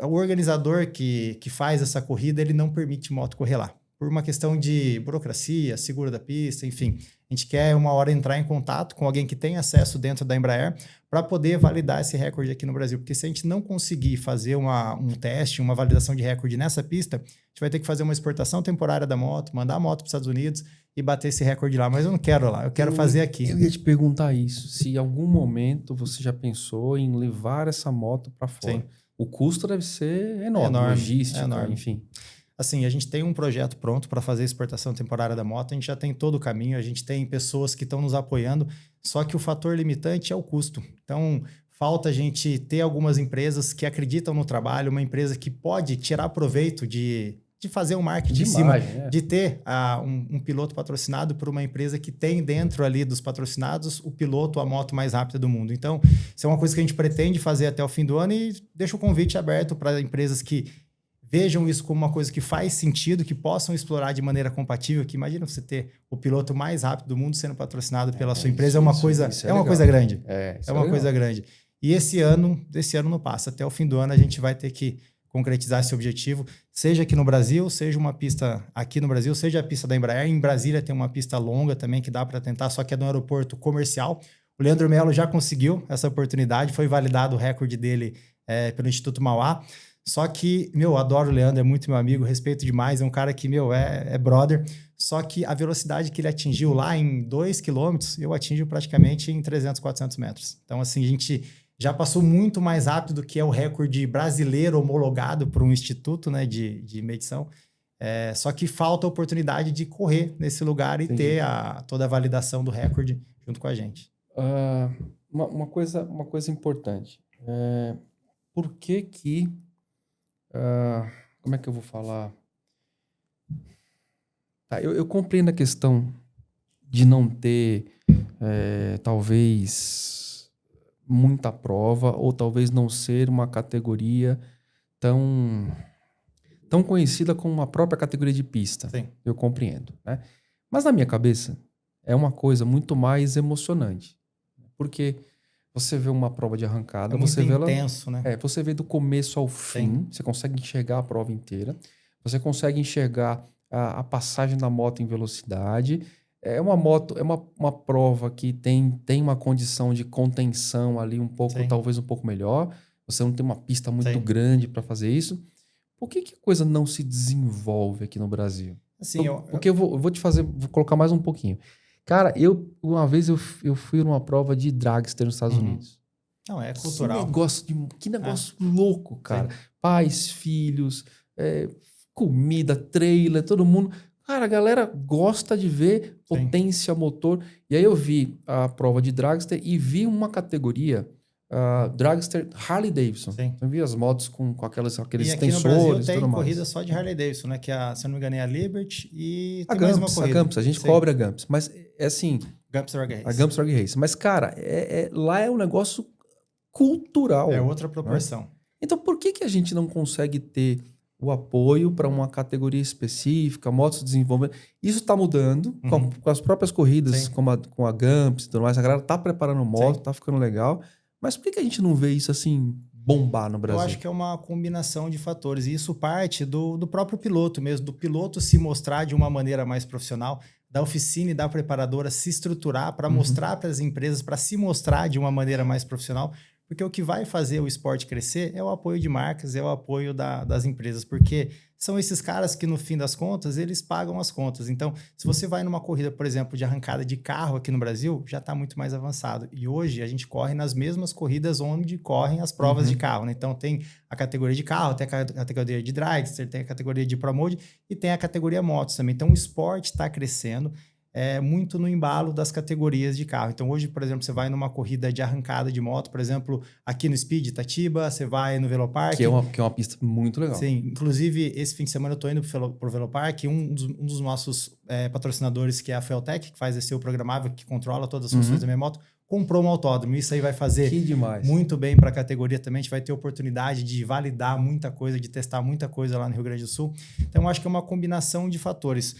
o organizador que faz essa corrida, ele não permite moto correr lá. Por uma questão de burocracia, seguro da pista, enfim. A gente quer uma hora entrar em contato com alguém que tem acesso dentro da Embraer para poder validar esse recorde aqui no Brasil. Porque se a gente não conseguir fazer um teste, uma validação de recorde nessa pista, a gente vai ter que fazer uma exportação temporária da moto, mandar a moto para os Estados Unidos e bater esse recorde lá. Mas eu não quero lá, eu quero fazer aqui. Eu ia te perguntar isso. Se em algum momento você já pensou em levar essa moto para fora. Sim. O custo deve ser enorme, logística, enfim. Assim, a gente tem um projeto pronto para fazer a exportação temporária da moto, a gente já tem todo o caminho, a gente tem pessoas que estão nos apoiando, só que o fator limitante é o custo. Então, falta a gente ter algumas empresas que acreditam no trabalho, uma empresa que pode tirar proveito de fazer um marketing em cima, de ter um piloto patrocinado por uma empresa que tem dentro ali dos patrocinados o piloto, a moto mais rápida do mundo. Então, isso é uma coisa que a gente pretende fazer até o fim do ano e deixa o convite aberto para empresas que vejam isso como uma coisa que faz sentido, que possam explorar de maneira compatível, que imagina você ter o piloto mais rápido do mundo sendo patrocinado pela sua empresa, é uma coisa grande. É uma coisa grande. E esse ano não passa. Até o fim do ano a gente vai ter que concretizar esse objetivo, seja aqui no Brasil, seja uma pista aqui no Brasil, seja a pista da Embraer. Em Brasília tem uma pista longa também que dá para tentar, só que é no aeroporto comercial. O Leandro Melo já conseguiu essa oportunidade, foi validado o recorde dele pelo Instituto Mauá. Só que, adoro o Leandro, é muito meu amigo, respeito demais, é um cara que, é brother. Só que a velocidade que ele atingiu lá em 2 km, eu atingo praticamente em 300, 400 metros. Então, assim, a gente já passou muito mais rápido do que é o recorde brasileiro homologado por um instituto, né, de medição. Só que falta a oportunidade de correr nesse lugar e ter toda a validação do recorde junto com a gente. Uma coisa importante. Por que... como é que eu vou falar? Tá, eu compreendo a questão de não ter, talvez, muita prova, ou talvez não ser uma categoria tão conhecida como uma própria categoria de pista. Sim. Eu compreendo, né? Mas na minha cabeça é uma coisa muito mais emocionante. Porque você vê uma prova de arrancada, você vê intenso, né? Você vê do começo ao fim, você consegue enxergar a prova inteira, você consegue enxergar a passagem da moto em velocidade. É uma prova que tem uma condição de contenção ali talvez um pouco melhor. Você não tem uma pista muito grande para fazer isso. Por que a coisa não se desenvolve aqui no Brasil? Assim, porque eu vou colocar mais um pouquinho. Cara, uma vez eu fui numa prova de dragster nos Estados Unidos. Não, é cultural. Que negócio louco, cara. Sim. Pais, filhos, comida, trailer, todo mundo. Cara, a galera gosta de ver potência, motor. E aí eu vi a prova de dragster e vi uma categoria dragster Harley Davidson. Sim. Eu vi as motos com aqueles e aqui tensores. No Brasil tem corrida só de Harley Davidson, né? Que se eu não me engano é a Liberty e tem mais uma corrida. A Gumps, a gente cobre a Gumps. Mas é assim... Gumps Drag Race. A Gumps Drag Race. Mas, cara, lá é um negócio cultural. É outra proporção. Né? Então, por que a gente não consegue ter o apoio para uma categoria específica, motos de desenvolvimento? Isso está mudando com as próprias corridas, com a Gumps e tudo mais. A galera está preparando moto, está ficando legal. Mas por que a gente não vê isso assim bombar no Brasil? Eu acho que é uma combinação de fatores. E isso parte do próprio piloto mesmo, do piloto se mostrar de uma maneira mais profissional, da oficina e da preparadora se estruturar para mostrar para as empresas, para se mostrar de uma maneira mais profissional. Porque o que vai fazer o esporte crescer é o apoio de marcas, é o apoio das empresas. Porque são esses caras que, no fim das contas, eles pagam as contas. Então, se você vai numa corrida, por exemplo, de arrancada de carro aqui no Brasil, já está muito mais avançado. E hoje a gente corre nas mesmas corridas onde correm as provas de carro, né? Então, tem a categoria de carro, tem a categoria de dragster, tem a categoria de Pro Mode e tem a categoria motos também. Então, o esporte está crescendo. muito no embalo das categorias de carro. Então, hoje, por exemplo, você vai numa corrida de arrancada de moto, por exemplo, aqui no Speed Itatiba, você vai no Velopark. Que é uma pista muito legal. Sim, inclusive, esse fim de semana eu estou indo para o Velopark, um dos nossos patrocinadores, que é a Feltec, que faz esse seu programável, que controla todas as funções da minha moto, comprou um autódromo. Isso aí vai fazer muito bem para a categoria também. A gente vai ter oportunidade de validar muita coisa, de testar muita coisa lá no Rio Grande do Sul. Então, eu acho que é uma combinação de fatores.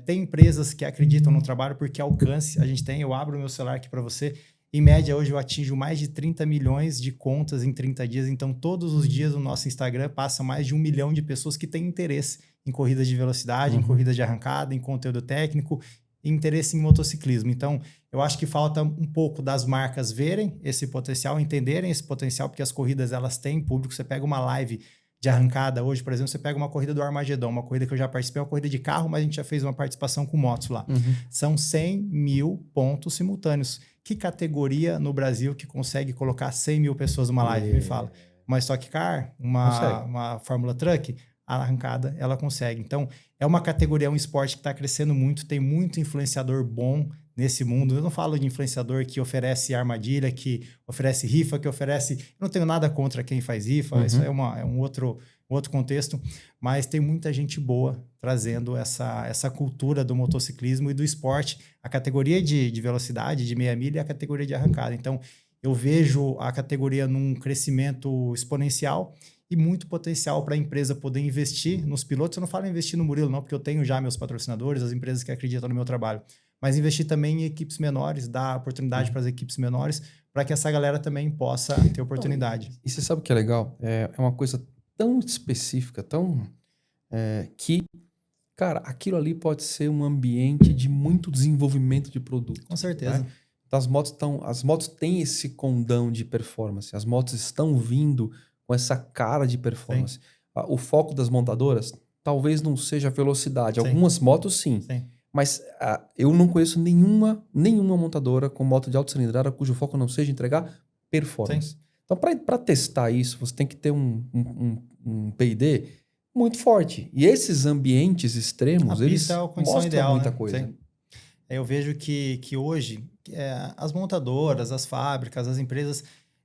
Tem empresas que acreditam no trabalho porque alcance a gente tem. Eu abro o meu celular aqui para você. Em média, hoje eu atinjo mais de 30 milhões de contas em 30 dias. Então, todos os dias no nosso Instagram passa mais de 1 milhão de pessoas que têm interesse em corridas de velocidade, em corridas de arrancada, em conteúdo técnico, interesse em motociclismo. Então, eu acho que falta um pouco das marcas verem esse potencial, entenderem esse potencial, porque as corridas elas têm público. Você pega uma live de arrancada hoje, por exemplo, você pega uma corrida do Armagedon, uma corrida que eu já participei, uma corrida de carro, mas a gente já fez uma participação com motos lá. São 100 mil pontos simultâneos. Que categoria no Brasil que consegue colocar 100 mil pessoas numa live? Me fala. Uma Stock Car, uma Fórmula Truck, a arrancada ela consegue. Então, é uma categoria, é um esporte que está crescendo muito, tem muito influenciador bom nesse mundo. Eu não falo de influenciador que oferece armadilha, que oferece rifa, que oferece... Eu não tenho nada contra quem faz rifa, isso é um outro contexto, mas tem muita gente boa trazendo essa cultura do motociclismo e do esporte, a categoria de velocidade, de meia milha e a categoria de arrancada. Então, eu vejo a categoria num crescimento exponencial e muito potencial para a empresa poder investir nos pilotos. Eu não falo investir no Murilo, não, porque eu tenho já meus patrocinadores, as empresas que acreditam no meu trabalho, mas investir também em equipes menores, dar oportunidade para as equipes menores, para que essa galera também possa ter oportunidade. E você sabe o que é legal? É uma coisa tão específica, que, cara, aquilo ali pode ser um ambiente de muito desenvolvimento de produto. Com certeza. Né? Então, as motos têm esse condão de performance, as motos estão vindo com essa cara de performance. O foco das montadoras talvez não seja a velocidade. Sim. Algumas motos, sim. Mas eu não conheço nenhuma montadora com moto de alta cilindrada cujo foco não seja entregar performance. Sim. Então, para testar isso, você tem que ter um P&D muito forte. E esses ambientes extremos, eles mostram ideal, muita coisa. Sim. Eu vejo que hoje as montadoras, as fábricas, as empresas,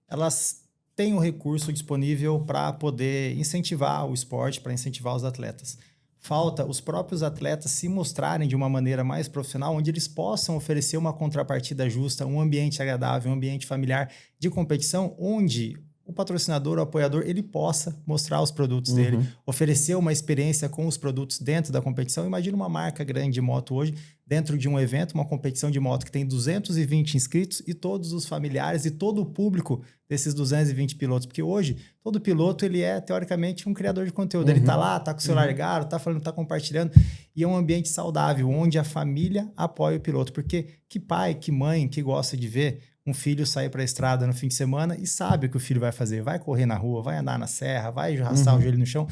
elas têm o recurso disponível para poder incentivar o esporte, para incentivar os atletas. Falta os próprios atletas se mostrarem de uma maneira mais profissional, onde eles possam oferecer uma contrapartida justa, um ambiente agradável, um ambiente familiar de competição, onde o patrocinador, o apoiador, ele possa mostrar os produtos dele, oferecer uma experiência com os produtos dentro da competição. Imagina uma marca grande de moto hoje, dentro de um evento, uma competição de moto que tem 220 inscritos e todos os familiares e todo o público desses 220 pilotos. Porque hoje, todo piloto, ele é, teoricamente, um criador de conteúdo. Ele tá lá, tá com o celular ligado, tá falando, tá compartilhando. E é um ambiente saudável, onde a família apoia o piloto. Porque que pai, que mãe, que gosta de ver um filho sair para a estrada no fim de semana e sabe o que o filho vai fazer. Vai correr na rua, vai andar na serra, vai arrastar o joelho no chão.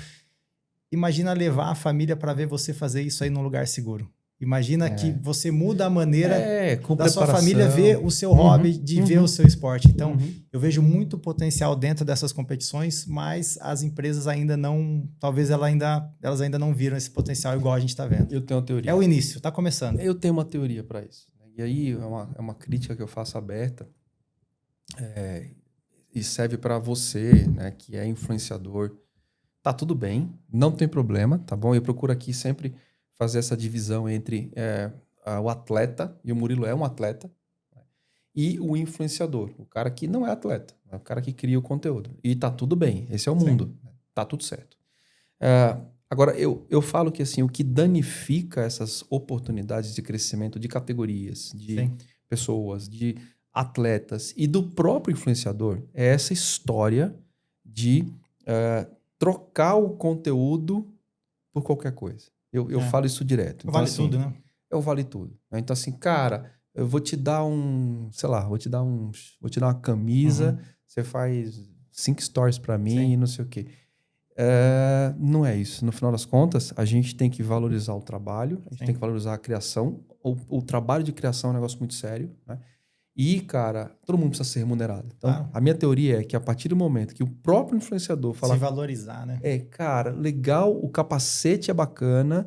Imagina levar a família para ver você fazer isso aí num lugar seguro. Imagina que você muda a maneira da sua família ver o seu hobby, de ver o seu esporte. Então, eu vejo muito potencial dentro dessas competições, mas as empresas ainda não... Talvez elas ainda não viram esse potencial igual a gente está vendo. Eu tenho uma teoria. É o início, está começando. Eu tenho uma teoria para isso. E aí é uma crítica que eu faço aberta e serve para você, né, que é influenciador. Tá tudo bem, não tem problema, tá bom? Eu procuro aqui sempre fazer essa divisão entre o atleta, e o Murilo é um atleta, né, e o influenciador, o cara que não é atleta, é o cara que cria o conteúdo. E tá tudo bem, esse é o mundo, né? Tá tudo certo. Agora, eu falo que assim, o que danifica essas oportunidades de crescimento de categorias, de pessoas, de atletas e do próprio influenciador é essa história de trocar o conteúdo por qualquer coisa. Eu falo isso direto. Então, vale assim, tudo, né? Eu vale tudo. Então, assim, cara, eu vou te dar vou te dar uma camisa, você faz 5 stories pra mim e não sei o quê. Não é isso. No final das contas, a gente tem que valorizar o trabalho, a gente tem que valorizar a criação. O trabalho de criação é um negócio muito sério, né? E, cara, todo mundo precisa ser remunerado. Então, a minha teoria é que a partir do momento que o próprio influenciador fala... Se valorizar, né? Cara, legal, o capacete é bacana,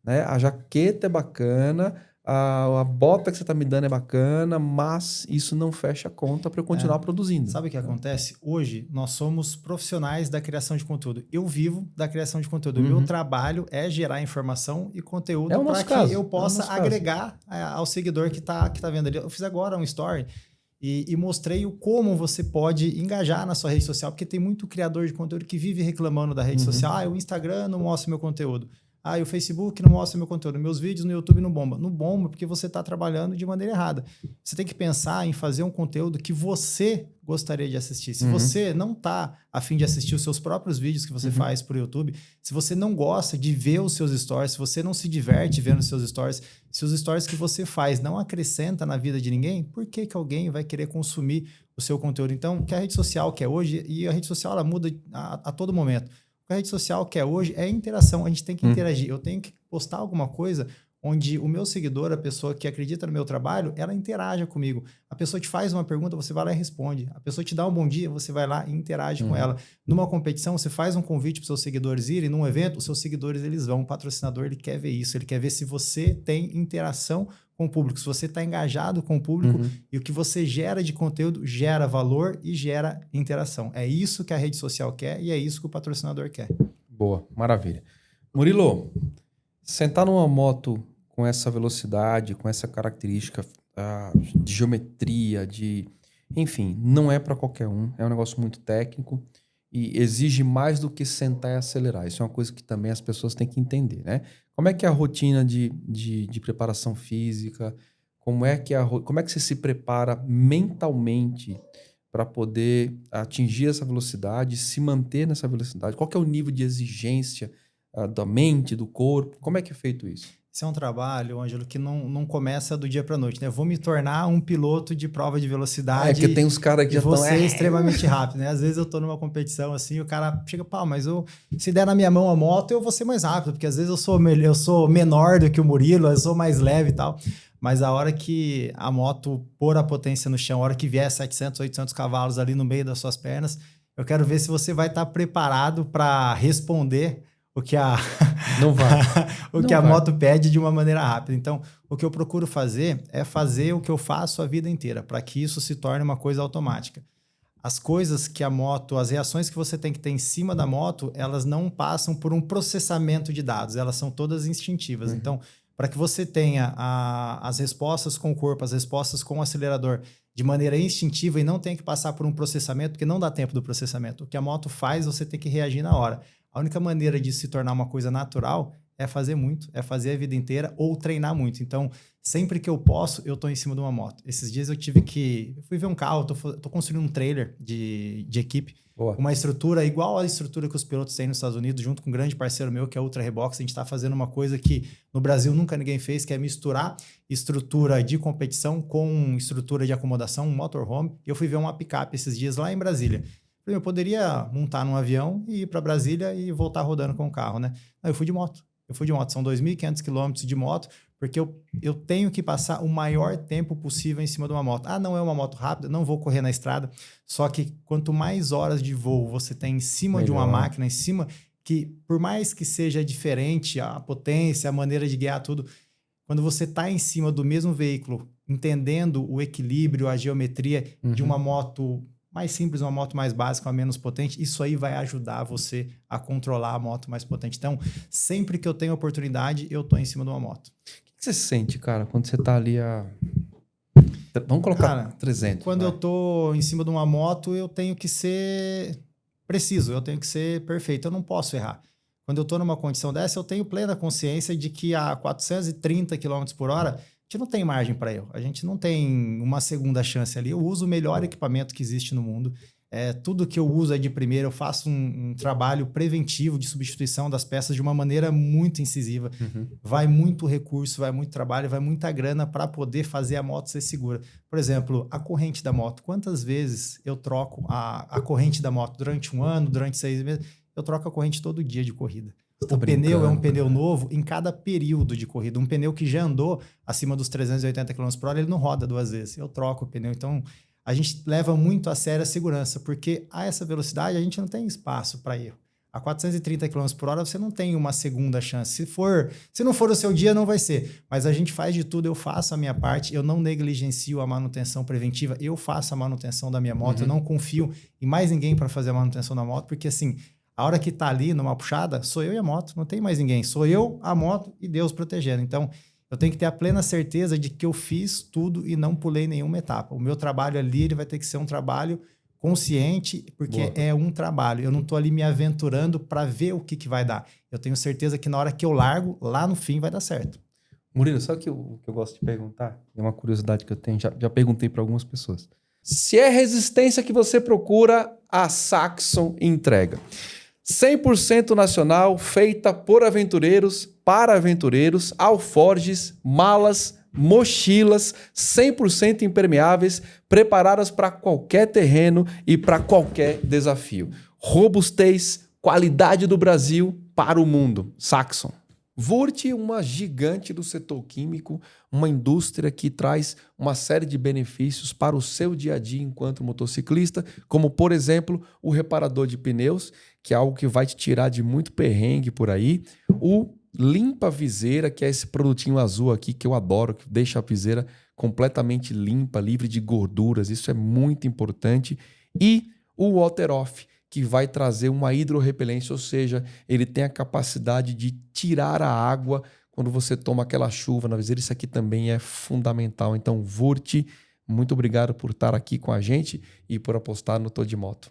né? A jaqueta é bacana, a bota que você está me dando é bacana, mas isso não fecha a conta para eu continuar produzindo. Sabe o que acontece? Hoje, nós somos profissionais da criação de conteúdo. Eu vivo da criação de conteúdo. O meu trabalho é gerar informação e conteúdo para que eu possa agregar ao seguidor que tá vendo ali. Eu fiz agora um story e mostrei como você pode engajar na sua rede social, porque tem muito criador de conteúdo que vive reclamando da rede social. O Instagram não mostra meu conteúdo. E o Facebook não mostra meu conteúdo. Meus vídeos no YouTube não bomba. Não bomba porque você está trabalhando de maneira errada. Você tem que pensar em fazer um conteúdo que você gostaria de assistir. Se você não está a fim de assistir os seus próprios vídeos que você faz para o YouTube, se você não gosta de ver os seus stories, se você não se diverte vendo os seus stories, se os stories que você faz não acrescenta na vida de ninguém, por que alguém vai querer consumir o seu conteúdo? Então, o que a rede social quer hoje, e a rede social ela muda a todo momento. O que a rede social quer hoje é interação. A gente tem que interagir. Eu tenho que postar alguma coisa onde o meu seguidor, a pessoa que acredita no meu trabalho, ela interaja comigo. A pessoa te faz uma pergunta, você vai lá e responde. A pessoa te dá um bom dia, você vai lá e interage com ela. Numa competição, você faz um convite para os seus seguidores irem. Num evento, os seus seguidores eles vão. O patrocinador ele quer ver isso. Ele quer ver se você tem interação com o público, se você está engajado com o público e o que você gera de conteúdo gera valor e gera interação. É isso que a rede social quer e é isso que o patrocinador quer. Boa, maravilha. Murilo, sentar numa moto com essa velocidade, com essa característica de geometria, enfim, não é para qualquer um. É um negócio muito técnico e exige mais do que sentar e acelerar. Isso é uma coisa que também as pessoas têm que entender, né? Como é que é a rotina de preparação física? Como é que você se prepara mentalmente para poder atingir essa velocidade, se manter nessa velocidade? Qual que é o nível de exigência da mente, do corpo? Como é que é feito isso? Isso é um trabalho, Ângelo, que não começa do dia para a noite, né? Eu vou me tornar um piloto de prova de velocidade. Porque tem uns caras que já estão... Você é extremamente rápido, né? Às vezes eu tô numa competição assim, o cara chega, mas se der na minha mão a moto, eu vou ser mais rápido, porque às vezes eu sou menor do que o Murilo, eu sou mais leve e tal. Mas a hora que a moto pôr a potência no chão, a hora que vier 700, 800 cavalos ali no meio das suas pernas, eu quero ver se você vai estar preparado para responder o que a moto pede de uma maneira rápida. Então, o que eu procuro fazer é fazer o que eu faço a vida inteira, para que isso se torne uma coisa automática. As coisas que a moto, as reações que você tem que ter em cima da moto, elas não passam por um processamento de dados, elas são todas instintivas. Então, para que você tenha as respostas com o corpo, as respostas com o acelerador de maneira instintiva e não tenha que passar por um processamento, porque não dá tempo do processamento. O que a moto faz, você tem que reagir na hora. A única maneira de se tornar uma coisa natural é fazer muito, é fazer a vida inteira ou treinar muito. Então, sempre que eu posso, eu tô em cima de uma moto. Esses dias eu fui ver um carro, tô construindo um trailer de equipe, uma estrutura igual à estrutura que os pilotos têm nos Estados Unidos, junto com um grande parceiro meu, que é a Ultra Rebox. A gente tá fazendo uma coisa que no Brasil nunca ninguém fez, que é misturar estrutura de competição com estrutura de acomodação, um motorhome. E eu fui ver uma picape esses dias lá em Brasília. Eu poderia montar num avião e ir para Brasília e voltar rodando com o carro, né? Não, eu fui de moto. São 2.500 quilômetros de moto, porque eu tenho que passar o maior tempo possível em cima de uma moto. Não é uma moto rápida, não vou correr na estrada. Só que quanto mais horas de voo você tem em cima de uma máquina, que por mais que seja diferente a potência, a maneira de guiar tudo, quando você está em cima do mesmo veículo, entendendo o equilíbrio, a geometria de uma moto mais simples, uma moto mais básica, uma menos potente, isso aí vai ajudar você a controlar a moto mais potente. Então, sempre que eu tenho oportunidade, eu tô em cima de uma moto. O que você sente, cara, quando você tá ali Vamos colocar 300. Quando eu tô em cima de uma moto, eu tenho que ser preciso, eu tenho que ser perfeito, eu não posso errar. Quando eu tô numa condição dessa, eu tenho plena consciência de que a 430 km por hora, a gente não tem margem para erro. A gente não tem uma segunda chance ali. Eu uso o melhor equipamento que existe no mundo. Tudo que eu uso é de primeira. Eu faço um trabalho preventivo de substituição das peças de uma maneira muito incisiva. Vai muito recurso, vai muito trabalho, vai muita grana para poder fazer a moto ser segura. Por exemplo, a corrente da moto. Quantas vezes eu troco a corrente da moto? Durante um ano, durante 6 meses, eu troco a corrente todo dia de corrida. O pneu é um pneu novo em cada período de corrida. Um pneu que já andou acima dos 380 km por hora, ele não roda 2 vezes. Eu troco o pneu. Então, a gente leva muito a sério a segurança, porque a essa velocidade a gente não tem espaço para erro. A 430 km por hora você não tem uma segunda chance. Se não for o seu dia, não vai ser. Mas a gente faz de tudo, eu faço a minha parte, eu não negligencio a manutenção preventiva, eu faço a manutenção da minha moto, eu não confio em mais ninguém para fazer a manutenção da moto, porque assim, a hora que tá ali numa puxada, sou eu e a moto, não tem mais ninguém. Sou eu, a moto e Deus protegendo. Então, eu tenho que ter a plena certeza de que eu fiz tudo e não pulei nenhuma etapa. O meu trabalho ali, ele vai ter que ser um trabalho consciente, porque é um trabalho. Eu não estou ali me aventurando para ver o que vai dar. Eu tenho certeza que na hora que eu largo, lá no fim vai dar certo. Murilo, sabe o que eu gosto de perguntar? É uma curiosidade que eu tenho, já perguntei para algumas pessoas. Se é resistência que você procura, a Saxon entrega. 100% nacional, feita por aventureiros, para aventureiros, alforjes, malas, mochilas 100% impermeáveis, preparadas para qualquer terreno e para qualquer desafio. Robustez, qualidade do Brasil para o mundo. Saxon. Wurth, uma gigante do setor químico, uma indústria que traz uma série de benefícios para o seu dia a dia enquanto motociclista, como, por exemplo, o reparador de pneus, que é algo que vai te tirar de muito perrengue por aí, o limpa viseira, que é esse produtinho azul aqui que eu adoro, que deixa a viseira completamente limpa, livre de gorduras, isso é muito importante, e o Water Off, que vai trazer uma hidrorrepelência, ou seja, ele tem a capacidade de tirar a água quando você toma aquela chuva na viseira. Isso aqui também é fundamental. Então, Wurth, muito obrigado por estar aqui com a gente e por apostar no Tô de Moto.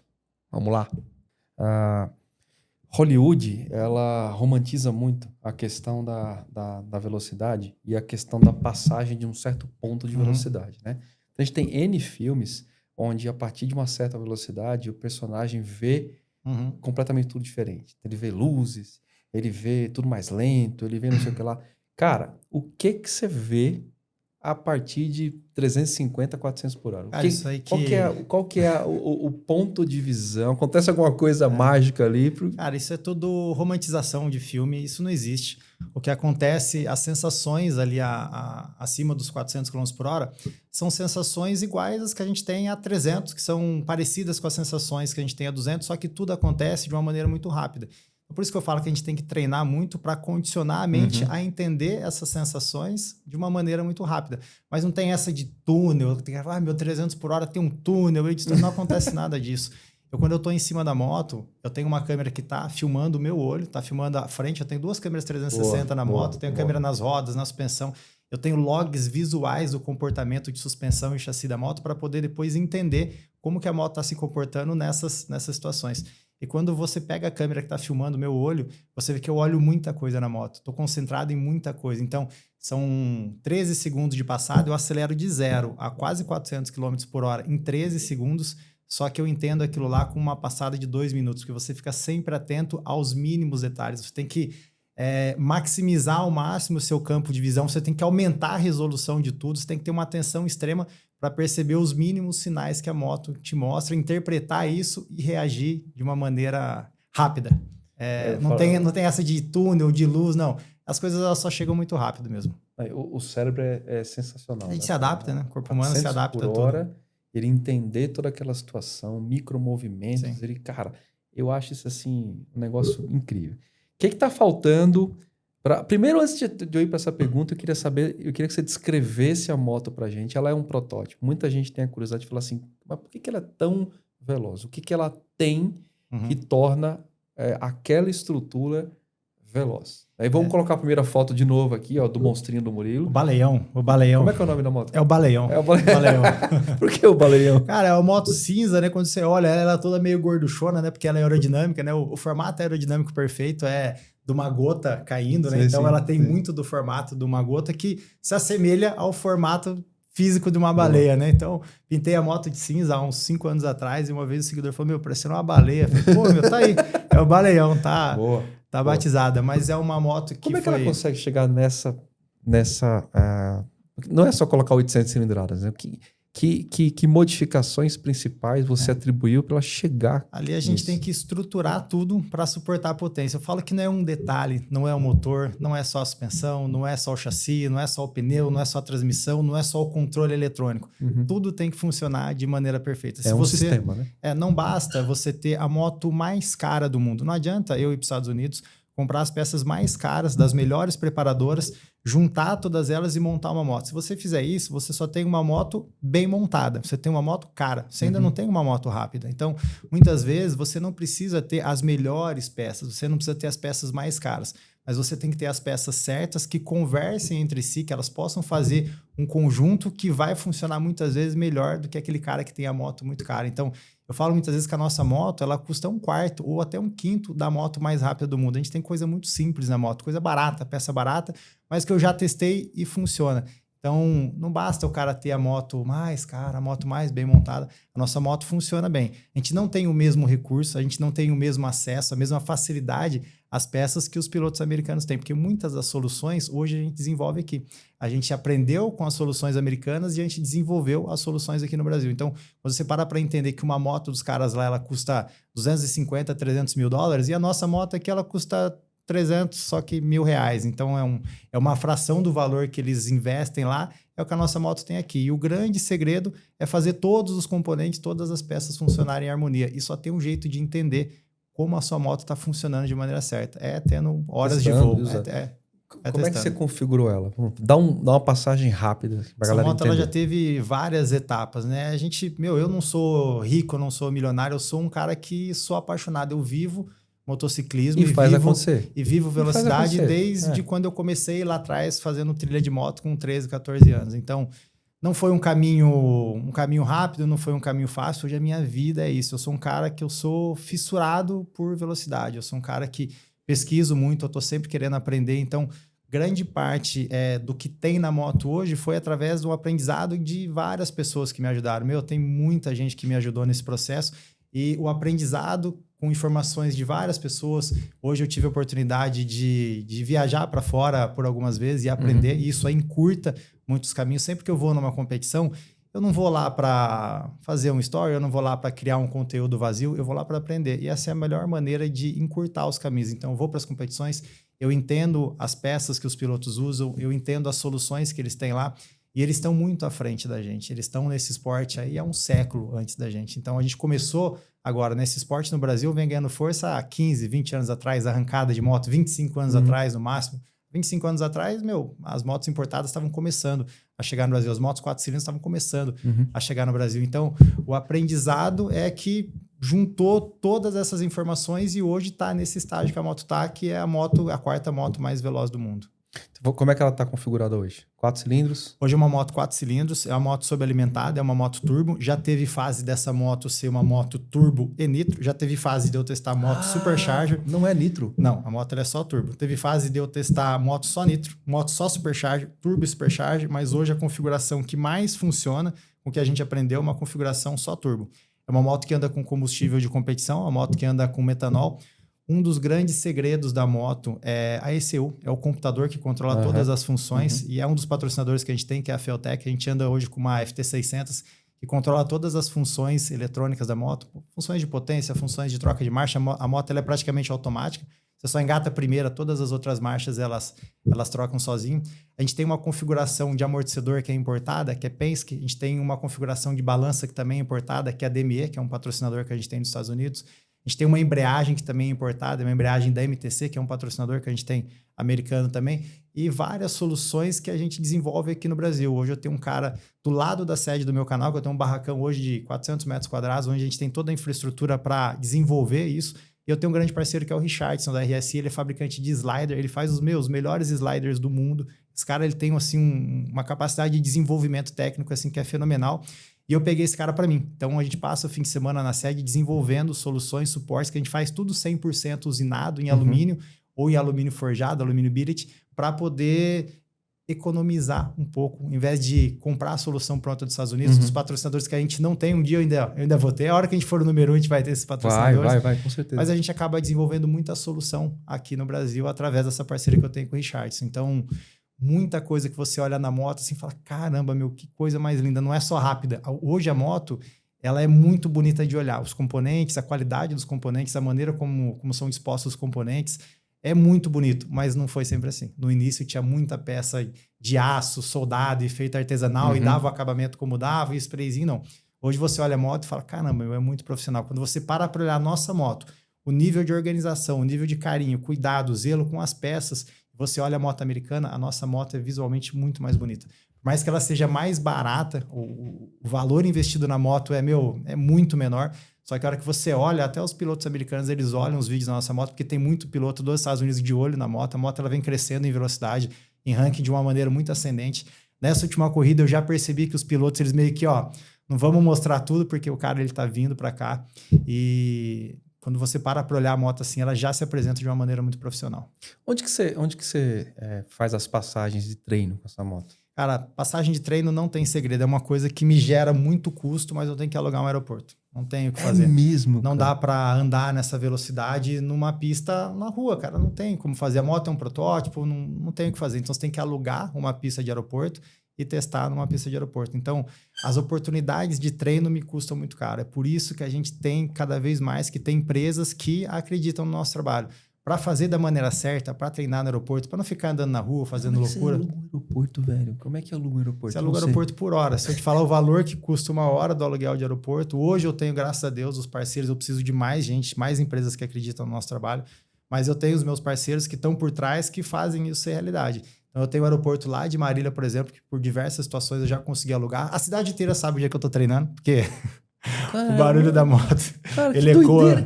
Vamos lá. Hollywood, ela romantiza muito a questão da velocidade e a questão da passagem de um certo ponto de velocidade, né? Então, a gente tem N filmes onde, a partir de uma certa velocidade, o personagem vê completamente tudo diferente. Ele vê luzes, ele vê tudo mais lento, ele vê não sei o que lá. Cara, o que você vê a partir de 350, 400 por hora? Cara, isso aí qual que é o ponto de visão? Acontece alguma coisa mágica ali? Cara, isso é tudo romantização de filme, isso não existe. O que acontece, as sensações ali acima dos 400 km por hora são sensações iguais às que a gente tem a 300, que são parecidas com as sensações que a gente tem a 200, só que tudo acontece de uma maneira muito rápida. Por isso que eu falo que a gente tem que treinar muito para condicionar a mente a entender essas sensações de uma maneira muito rápida. Mas não tem essa de túnel, meu 300 por hora tem um túnel, não acontece nada disso. Quando eu estou em cima da moto, eu tenho uma câmera que está filmando o meu olho, está filmando a frente, eu tenho 2 câmeras 360 na moto, tenho câmera nas rodas, na suspensão, eu tenho logs visuais do comportamento de suspensão e chassi da moto para poder depois entender como que a moto está se comportando nessas situações. E quando você pega a câmera que está filmando o meu olho, você vê que eu olho muita coisa na moto. Estou concentrado em muita coisa. Então, são 13 segundos de passada, eu acelero de 0 a quase 400 km por hora em 13 segundos, só que eu entendo aquilo lá com uma passada de 2 minutos, porque você fica sempre atento aos mínimos detalhes. Você tem que maximizar ao máximo o seu campo de visão, você tem que aumentar a resolução de tudo, você tem que ter uma atenção extrema para perceber os mínimos sinais que a moto te mostra, interpretar isso e reagir de uma maneira rápida. Não tem essa de túnel, de luz, não. As coisas elas só chegam muito rápido mesmo. O cérebro é sensacional. A gente se adapta, né? O corpo humano se adapta a tudo. Ele entender toda aquela situação, micromovimentos, cara, eu acho isso assim um negócio incrível. O que está faltando? Primeiro, antes de eu ir para essa pergunta, eu queria que você descrevesse a moto para a gente. Ela é um protótipo. Muita gente tem a curiosidade de falar assim, mas por que ela é tão veloz? O que ela tem que torna aquela estrutura veloz? Aí vamos colocar a primeira foto de novo aqui, ó, do monstrinho do Murilo. O Baleião. Como é que é o nome da moto? É o Baleião. É o Baleião. Por que o Baleião? Cara, é uma moto cinza, né? Quando você olha, ela é toda meio gorduchona, né? Porque ela é aerodinâmica, né? O formato aerodinâmico perfeito é de uma gota caindo, né? Então ela tem muito do formato de uma gota que se assemelha ao formato físico de uma baleia, né? Então, pintei a moto de cinza há uns 5 anos atrás e uma vez o seguidor falou, parecendo uma baleia. Eu falei, pô, tá aí. É o Baleião, tá? Boa. Tá batizada, mas é uma moto que Como é que ela consegue chegar nessa não é só colocar 800 cilindradas, né? Que modificações principais você atribuiu para ela chegar? Ali a gente tem que estruturar tudo para suportar a potência. Eu falo que não é um detalhe, não é o motor, não é só a suspensão, não é só o chassi, não é só o pneu, não é só a transmissão, não é só o controle eletrônico. Tudo tem que funcionar de maneira perfeita. É um sistema, né? Não basta você ter a moto mais cara do mundo. Não adianta eu ir para os Estados Unidos comprar as peças mais caras das melhores preparadoras, juntar todas elas e montar uma moto. Se você fizer isso, você só tem uma moto bem montada. Você tem uma moto cara. Você ainda não tem uma moto rápida. Então, muitas vezes, você não precisa ter as melhores peças. Você não precisa ter as peças mais caras. Mas você tem que ter as peças certas que conversem entre si, que elas possam fazer um conjunto que vai funcionar muitas vezes melhor do que aquele cara que tem a moto muito cara. Então, eu falo muitas vezes que a nossa moto, ela custa 1/4 ou até 1/5 da moto mais rápida do mundo. A gente tem coisa muito simples na moto, coisa barata, peça barata, mas que eu já testei e funciona. Então, não basta o cara ter a moto mais cara, a moto mais bem montada. A nossa moto funciona bem. A gente não tem o mesmo recurso, a gente não tem o mesmo acesso, a mesma facilidade às peças que os pilotos americanos têm, porque muitas das soluções hoje a gente desenvolve aqui. A gente aprendeu com as soluções americanas e a gente desenvolveu as soluções aqui no Brasil. Então, quando você para entender que uma moto dos caras lá, ela custa 250, 300 mil dólares, e a nossa moto aqui, ela custa 300, só que R$1.000. Então, é uma fração do valor que eles investem lá, é o que a nossa moto tem aqui. E o grande segredo é fazer todos os componentes, todas as peças funcionarem em harmonia. E só tem um jeito de entender como a sua moto está funcionando de maneira certa. É tendo horas Testando, de voo. Como é que você configurou ela? Dá uma passagem rápida para a galera moto entender. Ela já teve várias etapas, né? Eu não sou rico, eu não sou milionário, eu sou um cara que sou apaixonado. Eu vivo motociclismo e vivo velocidade desde quando eu comecei lá atrás fazendo trilha de moto com 13, 14 anos. Então, não foi um caminho rápido, não foi um caminho fácil. Hoje a minha vida é isso. Eu sou um cara que eu sou fissurado por velocidade. Eu sou um cara que pesquiso muito, eu estou sempre querendo aprender. Então, grande parte do que tem na moto hoje foi através do aprendizado de várias pessoas que me ajudaram. Tem muita gente que me ajudou nesse processo. E o aprendizado com informações de várias pessoas. Hoje eu tive a oportunidade de viajar para fora por algumas vezes e aprender. E isso aí encurta muitos caminhos. Sempre que eu vou numa competição, eu não vou lá para fazer um story, eu não vou lá para criar um conteúdo vazio, eu vou lá para aprender. E essa é a melhor maneira de encurtar os caminhos. Então, eu vou para as competições, eu entendo as peças que os pilotos usam, eu entendo as soluções que eles têm lá. E eles estão muito à frente da gente. Eles estão nesse esporte aí há um século antes da gente. Então, a gente começou agora nesse esporte no Brasil, vem ganhando força há 15, 20 anos atrás, arrancada de moto, 25 anos atrás no máximo. 25 anos atrás, as motos importadas estavam começando a chegar no Brasil. As motos 4 cilindros estavam começando a chegar no Brasil. Então, o aprendizado é que juntou todas essas informações e hoje está nesse estágio que a moto está, que é a 4ª moto mais veloz do mundo. Como é que ela está configurada hoje? 4 cilindros? Hoje é uma moto 4 cilindros, é uma moto sobrealimentada, é uma moto turbo. Já teve fase dessa moto ser uma moto turbo e nitro. Já teve fase de eu testar moto supercharger. Não é nitro? Não, a moto ela é só turbo. Teve fase de eu testar moto só nitro, moto só supercharger, turbo e supercharger, mas hoje a configuração que mais funciona, com o que a gente aprendeu, é uma configuração só turbo. É uma moto que anda com combustível de competição, uma moto que anda com metanol. Um dos grandes segredos da moto é a ECU, é o computador que controla todas as funções e é um dos patrocinadores que a gente tem, que é a Feltec. A gente anda hoje com uma FT600 que controla todas as funções eletrônicas da moto, funções de potência, funções de troca de marcha. A moto ela é praticamente automática. Você só engata a primeira, todas as outras marchas elas trocam sozinho. A gente tem uma configuração de amortecedor que é importada, que é Penske. A gente tem uma configuração de balança que também é importada, que é a DME, que é um patrocinador que a gente tem nos Estados Unidos. A gente tem uma embreagem que também é importada, uma embreagem da MTC, que é um patrocinador que a gente tem americano também, e várias soluções que a gente desenvolve aqui no Brasil. Hoje eu tenho um cara do lado da sede do meu canal, que eu tenho um barracão hoje de 400 metros quadrados, onde a gente tem toda a infraestrutura para desenvolver isso. E eu tenho um grande parceiro que é o Richardson, da RSI, ele é fabricante de slider, ele faz os melhores sliders do mundo. Esse cara ele tem assim, uma capacidade de desenvolvimento técnico assim, que é fenomenal. E eu peguei esse cara para mim. Então, a gente passa o fim de semana na sede desenvolvendo soluções, suportes, que a gente faz tudo 100% usinado em alumínio ou em alumínio forjado, alumínio billet, para poder economizar um pouco, em vez de comprar a solução pronta dos Estados Unidos, dos patrocinadores que a gente não tem. Um dia eu ainda vou ter. A hora que a gente for no número 1, a gente vai ter esses patrocinadores. Vai, com certeza. Mas a gente acaba desenvolvendo muita solução aqui no Brasil através dessa parceria que eu tenho com o Richardson. Então, muita coisa que você olha na moto assim, fala, caramba, meu, que coisa mais linda. Não é só rápida. Hoje a moto, ela é muito bonita de olhar. Os componentes, a qualidade dos componentes, a maneira como são dispostos os componentes, é muito bonito, mas não foi sempre assim. No início tinha muita peça de aço, soldado e feita artesanal, e dava o acabamento como dava, e sprayzinho não. Hoje você olha a moto e fala, caramba, é muito profissional. Quando você para olhar a nossa moto, o nível de organização, o nível de carinho, cuidado, zelo com as peças, você olha a moto americana, a nossa moto é visualmente muito mais bonita. Por mais que ela seja mais barata, o valor investido na moto é muito menor. Só que a hora que você olha, até os pilotos americanos, eles olham os vídeos da nossa moto, porque tem muito piloto dos Estados Unidos de olho na moto. A moto ela vem crescendo em velocidade, em ranking de uma maneira muito ascendente. Nessa última corrida, eu já percebi que os pilotos, eles meio que, não vamos mostrar tudo, porque o cara, ele tá vindo para cá. E quando você para olhar a moto assim, ela já se apresenta de uma maneira muito profissional. Onde que você faz as passagens de treino com essa moto? Cara, passagem de treino não tem segredo. É uma coisa que me gera muito custo, mas eu tenho que alugar um aeroporto. Não tenho o que fazer. É mesmo, não cara. dá para andar nessa velocidade numa pista na rua, cara. Não tem como fazer. A moto é um protótipo, não tem o que fazer. Então, você tem que alugar uma pista de aeroporto e testar numa pista de aeroporto. Então, as oportunidades de treino me custam muito caro. É por isso que a gente tem cada vez mais que tem empresas que acreditam no nosso trabalho. Para fazer da maneira certa, para treinar no aeroporto, para não ficar andando na rua fazendo loucura. Você aluga um aeroporto, velho? Como é que aluga um aeroporto? Você aluga o aeroporto por hora. Se eu te falar o valor que custa uma hora do aluguel de aeroporto, hoje eu tenho, graças a Deus, os parceiros, eu preciso de mais gente, mais empresas que acreditam no nosso trabalho, mas eu tenho os meus parceiros que estão por trás que fazem isso ser realidade. Então eu tenho o aeroporto lá de Marília, por exemplo, que por diversas situações eu já consegui alugar. A cidade inteira sabe o dia que eu tô treinando, porque o barulho da moto, cara, ele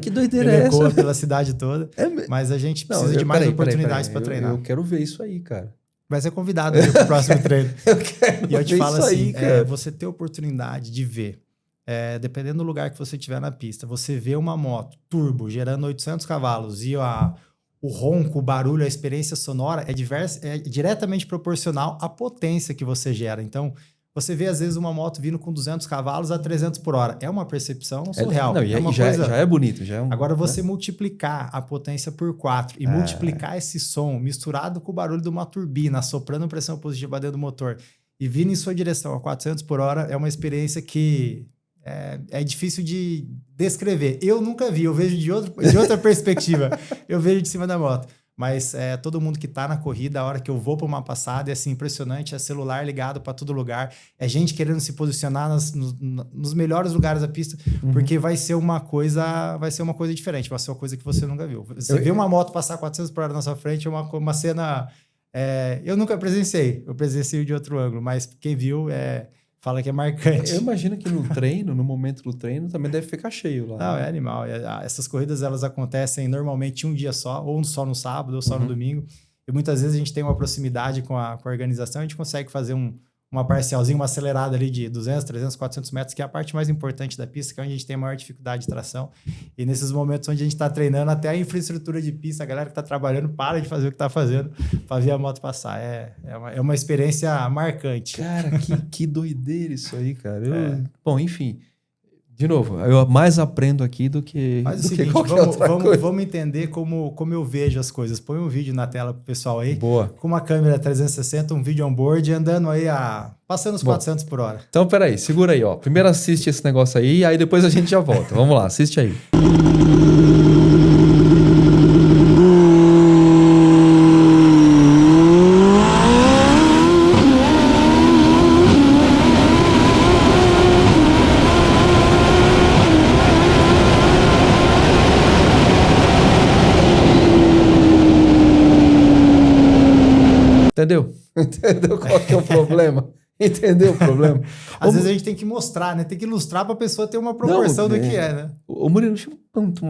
que doideira ele é ecoa essa? pela cidade toda, mas a gente precisa de mais oportunidades para treinar. Eu quero ver isso aí, cara. Vai ser convidado para o próximo treino. Eu quero e eu te falo assim, aí, você ter oportunidade de ver, dependendo do lugar que você estiver na pista, você vê uma moto turbo gerando 800 cavalos e o ronco, o barulho, a experiência sonora é diretamente proporcional à potência que você gera. Então, você vê, às vezes, uma moto vindo com 200 cavalos a 300 por hora. É uma percepção surreal. Já é bonito. Agora, você multiplicar a potência por 4 e multiplicar esse som misturado com o barulho de uma turbina, soprando pressão positiva dentro do motor e vindo em sua direção a 400 por hora, é uma experiência que é difícil de descrever. Eu nunca vi, eu vejo de outra perspectiva. Eu vejo de cima da moto. Mas todo mundo que está na corrida, a hora que eu vou para uma passada, é assim, impressionante, é celular ligado para todo lugar, é gente querendo se posicionar nos melhores lugares da pista, porque vai ser uma coisa diferente, vai ser uma coisa que você nunca viu. Você vê uma moto passar 400 por hora na sua frente, é uma cena... eu nunca presenciei, eu presenciei de outro ângulo, mas quem viu fala que é marcante. Eu imagino que no momento do treino, também deve ficar cheio lá. Não, é animal. Essas corridas, elas acontecem normalmente um dia só, ou só no sábado, ou só no domingo. E muitas vezes a gente tem uma proximidade com a organização, a gente consegue fazer uma parcialzinha, uma acelerada ali de 200, 300, 400 metros, que é a parte mais importante da pista, que é onde a gente tem a maior dificuldade de tração. E nesses momentos onde a gente está treinando, até a infraestrutura de pista, a galera que está trabalhando para de fazer o que está fazendo para ver a moto passar. É uma experiência marcante. Cara, que doideira isso aí, cara. Bom, enfim... De novo, eu mais aprendo aqui do que... Mas é o seguinte, vamos entender como eu vejo as coisas. Põe um vídeo na tela pro pessoal aí. Boa. Com uma câmera 360, um vídeo on-board, andando aí passando os 400 por hora. Então, peraí, segura aí, ó. Primeiro assiste esse negócio aí, aí depois a gente já volta. Vamos lá, assiste aí. Entendeu? Entendeu qual que é o problema? Entendeu o problema? Às vezes a gente tem que mostrar, né? Tem que ilustrar para a pessoa ter uma proporção do que é, né? Ô Murilo, deixa eu perguntar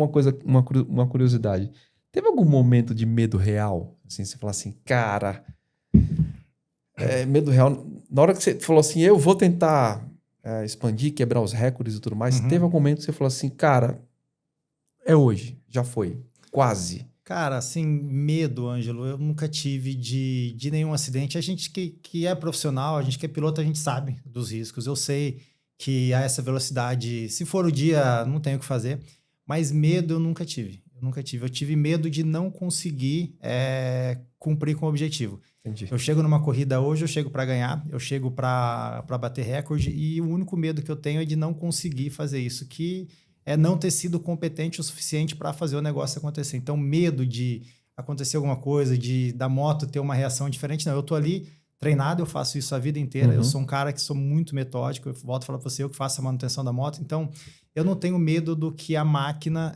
uma curiosidade. Teve algum momento de medo real? Assim, você fala assim, cara... medo real... Na hora que você falou assim, eu vou tentar expandir, quebrar os recordes e tudo mais, teve algum momento que você falou assim, cara, é hoje, já foi, quase... Cara, assim, medo, Ângelo, eu nunca tive de nenhum acidente. A gente que é profissional, a gente que é piloto, a gente sabe dos riscos. Eu sei que a essa velocidade, se for o dia, não tenho o que fazer. Mas medo eu nunca tive. Eu nunca tive. Eu tive medo de não conseguir cumprir com o objetivo. Entendi. Eu chego numa corrida hoje, eu chego para ganhar, eu chego para bater recorde e o único medo que eu tenho é de não conseguir fazer isso, que é não ter sido competente o suficiente para fazer o negócio acontecer. Então, medo de acontecer alguma coisa, da moto ter uma reação diferente, não. Eu tô ali treinado, eu faço isso a vida inteira. Eu sou um cara que sou muito metódico. Eu volto a falar para você, eu que faço a manutenção da moto. Então, eu não tenho medo do que a máquina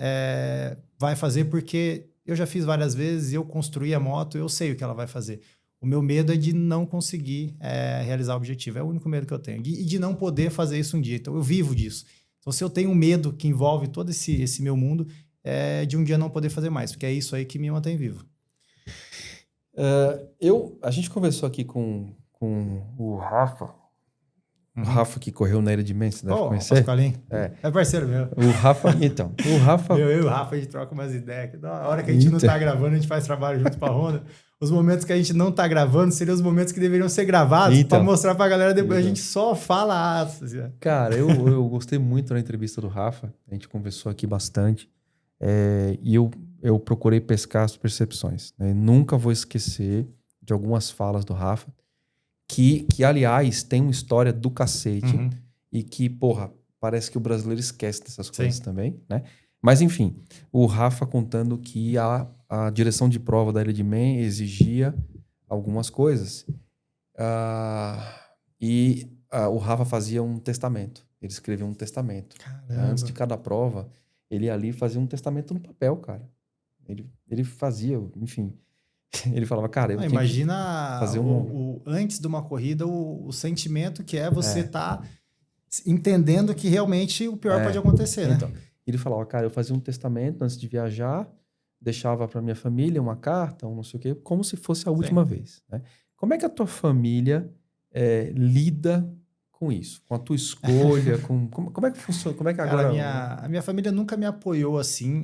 vai fazer, porque eu já fiz várias vezes, eu construí a moto, eu sei o que ela vai fazer. O meu medo é de não conseguir realizar o objetivo. É o único medo que eu tenho. E de não poder fazer isso um dia. Então, eu vivo disso. Então, se eu tenho um medo que envolve todo esse meu mundo, é de um dia não poder fazer mais, porque é isso aí que me mantém vivo. A gente conversou aqui com o Rafa. O Rafa que correu na Ilha de Man, você deve conhecer. Pascoalinho. É parceiro meu. O Rafa, então. O Rafa... Eu e o Rafa, a gente troca umas ideias. Na hora que a gente não tá gravando, a gente faz trabalho junto pra Honda. Os momentos que a gente não tá gravando seriam os momentos que deveriam ser gravados para mostrar pra galera depois. A gente só fala assim. Cara, eu gostei muito da entrevista do Rafa. A gente conversou aqui bastante. E eu procurei pescar as percepções. Né? Nunca vou esquecer de algumas falas do Rafa, que aliás, tem uma história do cacete e que, porra, parece que o brasileiro esquece dessas coisas também, né? Mas, enfim, o Rafa contando que a direção de prova da Ilha de Man exigia algumas coisas. O Rafa fazia um testamento. Ele escrevia um testamento. Caramba. Antes de cada prova, ele ali fazia um testamento no papel, cara. Ele fazia, enfim... Ele falava, cara, eu imagina fazer antes de uma corrida, o sentimento que é você estar entendendo que realmente o pior pode acontecer, né? Então, ele falava, cara, eu fazia um testamento antes de viajar, deixava para minha família uma carta, um não sei o quê, como se fosse a última vez. Né? Como é que a tua família lida com isso? Com a tua escolha? Como é que funciona? Como é que agora... Cara, a minha família nunca me apoiou assim...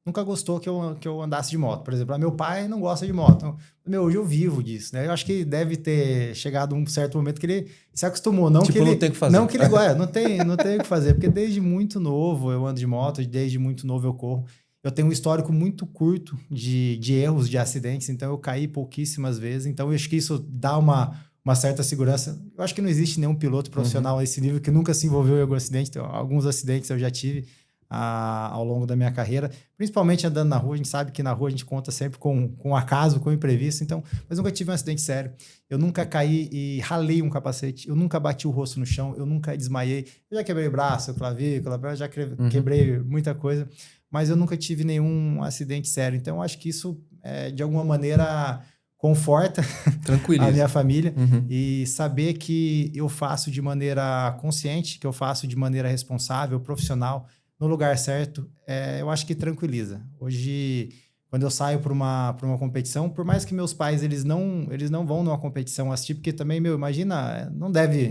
Nunca gostou que eu andasse de moto. Por exemplo, meu pai não gosta de moto. Então, hoje eu vivo disso, né? Eu acho que deve ter chegado um certo momento que ele se acostumou. Não que ele não tem o que fazer. Não que ele não tem o que fazer. Porque desde muito novo eu ando de moto, desde muito novo eu corro. Eu tenho um histórico muito curto de erros, de acidentes. Então, eu caí pouquíssimas vezes. Então, eu acho que isso dá uma certa segurança. Eu acho que não existe nenhum piloto profissional a esse nível que nunca se envolveu em algum acidente. Então, alguns acidentes eu já tive ao longo da minha carreira, principalmente andando na rua. A gente sabe que na rua a gente conta sempre com acaso, com imprevisto, então, mas nunca tive um acidente sério. Eu nunca caí e ralei um capacete, eu nunca bati o rosto no chão, eu nunca desmaiei. Eu já quebrei braço, clavícula, já quebrei muita coisa, mas eu nunca tive nenhum acidente sério. Então, eu acho que isso, de alguma maneira, conforta a minha família e saber que eu faço de maneira consciente, que eu faço de maneira responsável, profissional, no lugar certo, eu acho que tranquiliza. Hoje, quando eu saio para uma competição, por mais que meus pais eles não vão numa competição assistir, porque também, imagina, não deve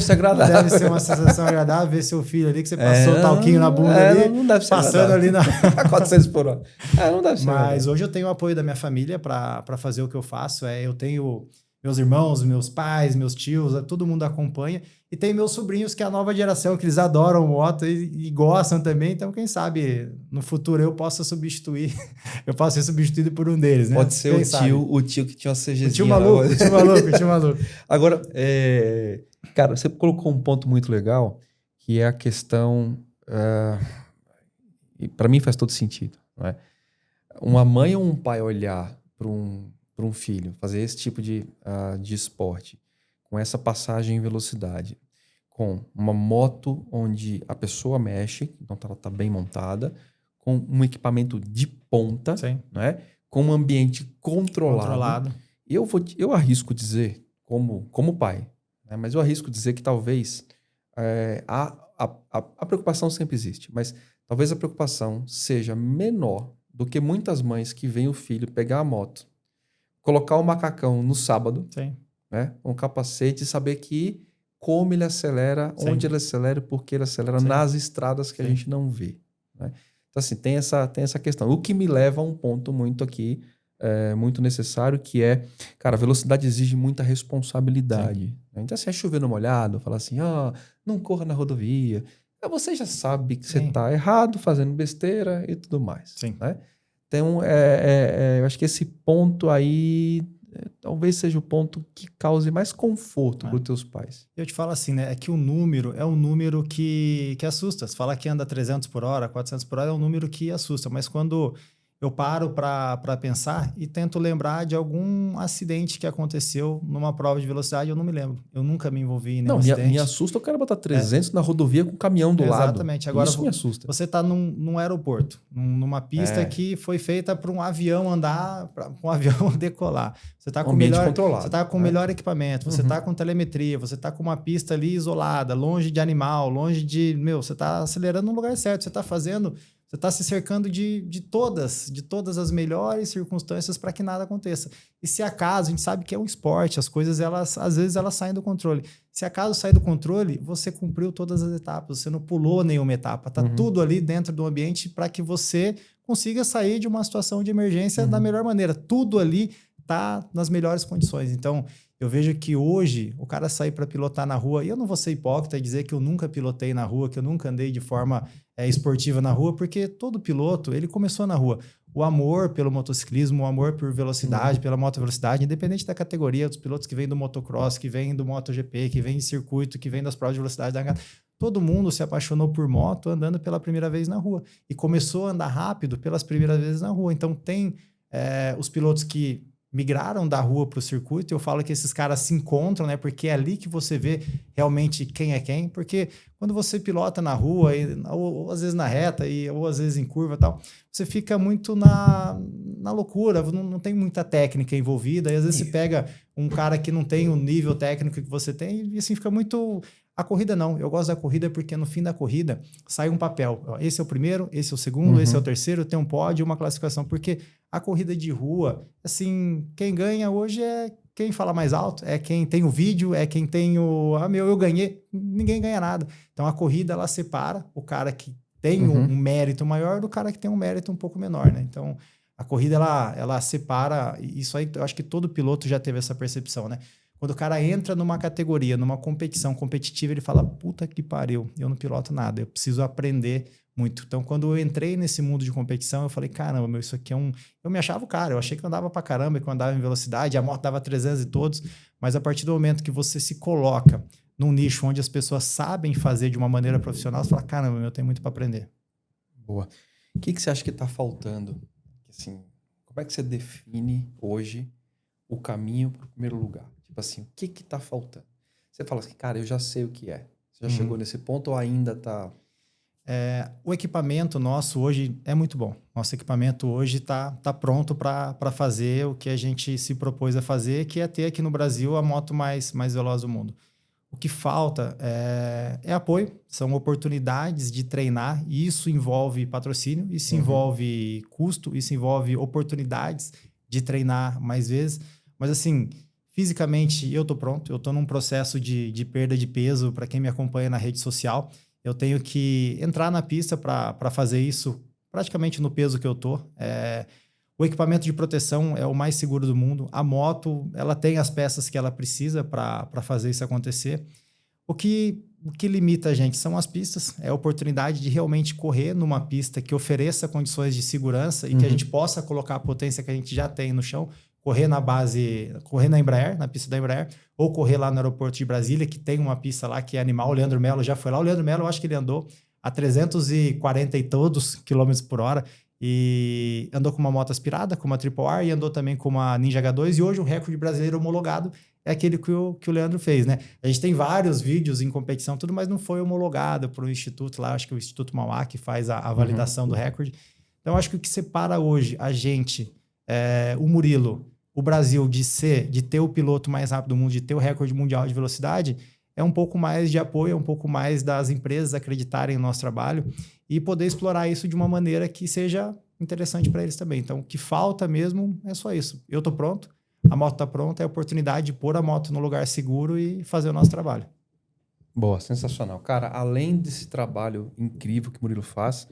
ser agradável. Não deve ser uma sensação agradável ver seu filho ali, que você passou o talquinho na bunda ali, não deve ser passando ali na 400 por hora. Não deve ser. Mas hoje eu tenho o apoio da minha família para fazer o que eu faço. Eu tenho meus irmãos, meus pais, meus tios, todo mundo acompanha. E tem meus sobrinhos, que é a nova geração, que eles adoram moto e gostam também. Então, quem sabe, no futuro eu possa ser substituído por um deles, né? Pode ser o tio que tinha uma CGzinha. O tio maluco. Agora, cara, você colocou um ponto muito legal, que é a questão... e para mim faz todo sentido. Não é? Uma mãe ou um pai olhar para um filho, fazer esse tipo de esporte, com essa passagem em velocidade, com uma moto onde a pessoa mexe, então ela está bem montada, com um equipamento de ponta, né? Com um ambiente controlado. Eu arrisco dizer, como pai, né? Mas eu arrisco dizer que talvez a preocupação sempre existe, mas talvez a preocupação seja menor do que muitas mães que veem o filho pegar a moto, colocar o macacão no sábado, né, um capacete, e saber que como ele acelera, onde ele acelera, porque ele acelera nas estradas que a gente não vê. Né? Então, assim, tem essa questão. O que me leva a um ponto muito aqui, muito necessário, que é, cara, a velocidade exige muita responsabilidade. Né? Então, se é chover no molhado, falar assim, não corra na rodovia. você já sabe que você Sim. tá errado, fazendo besteira e tudo mais. Sim. Né? Então, eu acho que esse ponto aí talvez seja o ponto que cause mais conforto para os teus pais. Eu te falo assim, né? É que o número é um número que assusta. Se falar que anda 300 por hora, 400 por hora, é um número que assusta. Mas quando eu paro para pensar e tento lembrar de algum acidente que aconteceu numa prova de velocidade, eu não me lembro. Eu nunca me envolvi em nenhum Não, acidente. me assusta o cara botar 300 na rodovia com o caminhão do lado. Exatamente. Agora, Isso me assusta. você está num aeroporto, numa pista que foi feita para um avião andar, para um avião decolar. Você está com Ambiente controlado. Você está com o melhor equipamento, você está com telemetria, você está com uma pista ali isolada, longe de animal, longe de... você está acelerando no lugar certo, você está fazendo... Você está se cercando de todas as melhores circunstâncias para que nada aconteça. E se acaso, a gente sabe que é um esporte, as coisas, às vezes, elas saem do controle. Se acaso sair do controle, você cumpriu todas as etapas, você não pulou nenhuma etapa. Está tudo ali dentro do ambiente para que você consiga sair de uma situação de emergência da melhor maneira. Tudo ali está nas melhores condições. Então, eu vejo que hoje o cara sair para pilotar na rua, e eu não vou ser hipócrita e dizer que eu nunca pilotei na rua, que eu nunca andei de forma esportiva na rua, porque todo piloto, ele começou na rua. O amor pelo motociclismo, o amor por velocidade, pela motovelocidade, independente da categoria, dos pilotos que vêm do motocross, que vêm do MotoGP, que vêm de circuito, que vêm das provas de velocidade da todo mundo se apaixonou por moto andando pela primeira vez na rua e começou a andar rápido pelas primeiras vezes na rua. Então tem os pilotos que migraram da rua para o circuito, eu falo que esses caras se encontram, né? Porque é ali que você vê realmente quem é quem, porque quando você pilota na rua, ou às vezes na reta, ou às vezes em curva e tal, você fica muito na loucura, não tem muita técnica envolvida, e às vezes você pega um cara que não tem o nível técnico que você tem, e assim fica muito... A corrida não, eu gosto da corrida porque no fim da corrida sai um papel. Esse é o primeiro, esse é o segundo, esse é o terceiro, tem um pódio, uma classificação, porque a corrida de rua, assim, quem ganha hoje é quem fala mais alto, é quem tem o vídeo, é quem tem o... eu ganhei. Ninguém ganha nada. Então a corrida, ela separa o cara que tem um mérito maior do cara que tem um mérito um pouco menor, né? Então a corrida, ela separa, isso aí eu acho que todo piloto já teve essa percepção, né? Quando o cara entra numa categoria, numa competição competitiva, ele fala, puta que pariu, eu não piloto nada, eu preciso aprender muito. Então, quando eu entrei nesse mundo de competição, eu falei, caramba, isso aqui é um... Eu me achava o cara, eu achei que eu andava pra caramba, que eu andava em velocidade, a moto dava 300 e todos, mas a partir do momento que você se coloca num nicho onde as pessoas sabem fazer de uma maneira profissional, você fala, caramba, eu tenho muito para aprender. Boa. O que você acha que tá faltando? Assim, como é que você define hoje o caminho para o primeiro lugar? Tipo assim, o que tá faltando? Você fala assim, cara, eu já sei o que é. Você já chegou nesse ponto ou ainda tá... O equipamento nosso hoje é muito bom. Nosso equipamento hoje tá pronto para fazer o que a gente se propôs a fazer, que é ter aqui no Brasil a moto mais veloz do mundo. O que falta é apoio, são oportunidades de treinar, e isso envolve patrocínio, isso envolve custo, isso envolve oportunidades de treinar mais vezes. Mas assim, fisicamente eu tô pronto, eu tô num processo de perda de peso para quem me acompanha na rede social. Eu tenho que entrar na pista para fazer isso praticamente no peso que eu tô. O equipamento de proteção é o mais seguro do mundo. A moto, ela tem as peças que ela precisa para fazer isso acontecer. O que limita a gente são as pistas. É a oportunidade de realmente correr numa pista que ofereça condições de segurança e que a gente possa colocar a potência que a gente já tem no chão. Correr na Embraer, na pista da Embraer, ou correr lá no aeroporto de Brasília, que tem uma pista lá que é animal. O Leandro Melo já foi lá. O Leandro Melo, eu acho que ele andou a 340 e todos quilômetros por hora e andou com uma moto aspirada, com uma Triple R, e andou também com uma Ninja H2, e hoje o recorde brasileiro homologado é aquele que o Leandro fez, né? A gente tem vários vídeos em competição, tudo, mas não foi homologado por um instituto lá, acho que o Instituto Mauá, que faz a validação do recorde. Então, acho que o que separa hoje a gente, o Murilo, o Brasil, de ter o piloto mais rápido do mundo, de ter o recorde mundial de velocidade, é um pouco mais de apoio, é um pouco mais das empresas acreditarem no nosso trabalho e poder explorar isso de uma maneira que seja interessante para eles também. Então, o que falta mesmo é só isso. Eu estou pronto, a moto está pronta, é a oportunidade de pôr a moto no lugar seguro e fazer o nosso trabalho. Boa, sensacional. Cara, além desse trabalho incrível que o Murilo faz,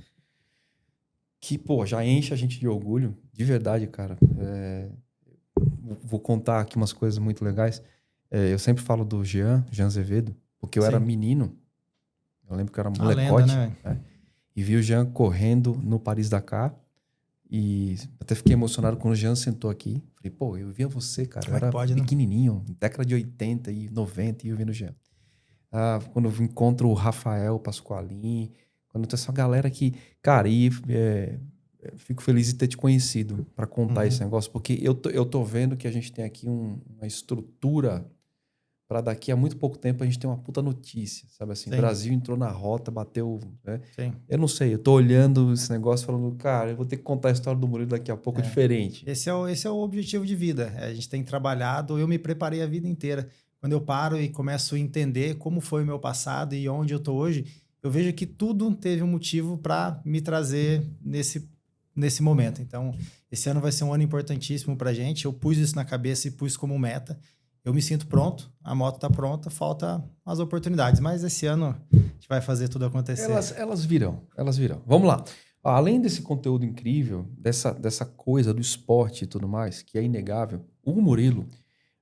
que, pô, já enche a gente de orgulho, de verdade, cara. Vou contar aqui umas coisas muito legais. Eu sempre falo do Jean Azevedo, porque eu era menino. Eu lembro que eu era A molecote. lenda, né? Né? E vi o Jean correndo no Paris-Dakar. E até fiquei emocionado quando o Jean sentou aqui. Falei, pô, eu via você, cara. Eu era pode, né? pequenininho, década de 80 e 90, e eu vendo o Jean. Quando eu encontro o Rafael Pasqualin, quando tem essa galera que... Cara, fico feliz de ter te conhecido para contar esse negócio, porque eu tô vendo que a gente tem aqui uma estrutura para daqui a muito pouco tempo a gente ter uma puta notícia, sabe assim? O Brasil entrou na rota, bateu... Né? Sim. Eu não sei, eu tô olhando esse negócio falando, cara, eu vou ter que contar a história do Murilo daqui a pouco diferente. Esse é o objetivo de vida. A gente tem trabalhado, eu me preparei a vida inteira. Quando eu paro e começo a entender como foi o meu passado e onde eu tô hoje, eu vejo que tudo teve um motivo para me trazer nesse momento. Então, esse ano vai ser um ano importantíssimo pra gente. Eu pus isso na cabeça e pus como meta. Eu me sinto pronto, a moto está pronta, falta as oportunidades. Mas esse ano a gente vai fazer tudo acontecer. Elas virão. Vamos lá. Além desse conteúdo incrível, dessa coisa do esporte e tudo mais, que é inegável, o Murilo,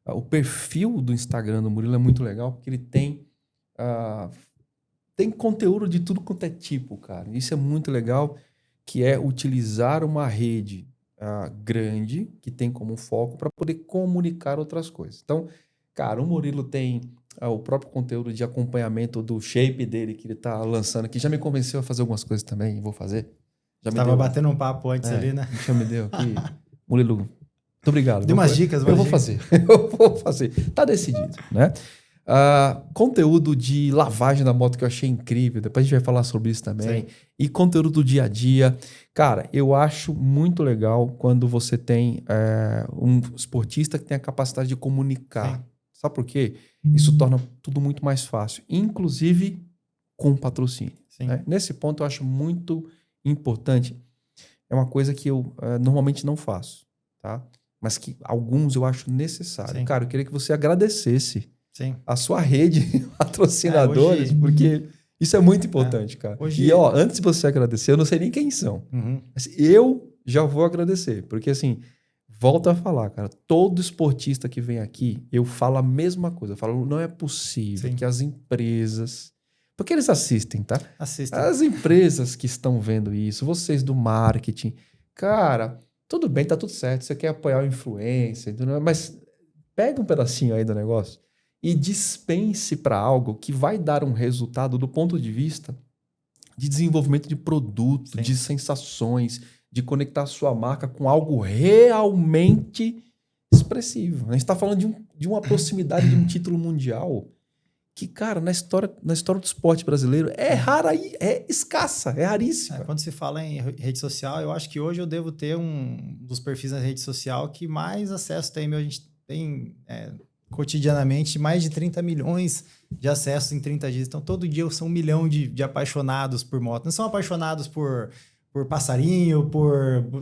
o perfil do Instagram do Murilo é muito legal, porque ele tem conteúdo de tudo quanto é tipo, cara. Isso é muito legal, que é utilizar uma rede grande, que tem como foco, para poder comunicar outras coisas. Então, cara, o Murilo tem o próprio conteúdo de acompanhamento do shape dele, que ele tá lançando, que já me convenceu a fazer algumas coisas também, e vou fazer. Tava batendo um papo antes ali, né? Já me deu aqui. Murilo, muito obrigado. Deu umas dicas. Eu vou fazer. Tá decidido, né? Conteúdo de lavagem da moto que eu achei incrível. Depois a gente vai falar sobre isso também. Sim. E conteúdo do dia a dia. Cara, eu acho muito legal quando você tem um esportista que tem a capacidade de comunicar. Sim. Sabe por quê? Isso torna tudo muito mais fácil. Inclusive com patrocínio. Né? Nesse ponto eu acho muito importante. É uma coisa que eu normalmente não faço. Tá? Mas que alguns eu acho necessário. Sim. Cara, eu queria que você agradecesse a sua rede de patrocinadores, porque isso é muito importante, cara. E, antes de você agradecer, eu não sei nem quem são. Mas eu já vou agradecer, porque assim, volto a falar, cara, todo esportista que vem aqui, eu falo a mesma coisa. Eu falo, não é possível que as empresas... Porque eles assistem, tá? Assistem. As empresas que estão vendo isso, vocês do marketing, cara, tudo bem, tá tudo certo, você quer apoiar o influencer, mas pega um pedacinho aí do negócio e dispense para algo que vai dar um resultado do ponto de vista de desenvolvimento de produto, de sensações, de conectar a sua marca com algo realmente expressivo. A gente está falando de uma proximidade de um título mundial que, cara, na história do esporte brasileiro é rara, é escassa, é raríssima. Quando se fala em rede social, eu acho que hoje eu devo ter um dos perfis na rede social que mais acesso tem. A gente tem cotidianamente mais de 30 milhões de acessos em 30 dias. Então, todo dia são 1 milhão de apaixonados por moto. Não são apaixonados por passarinho,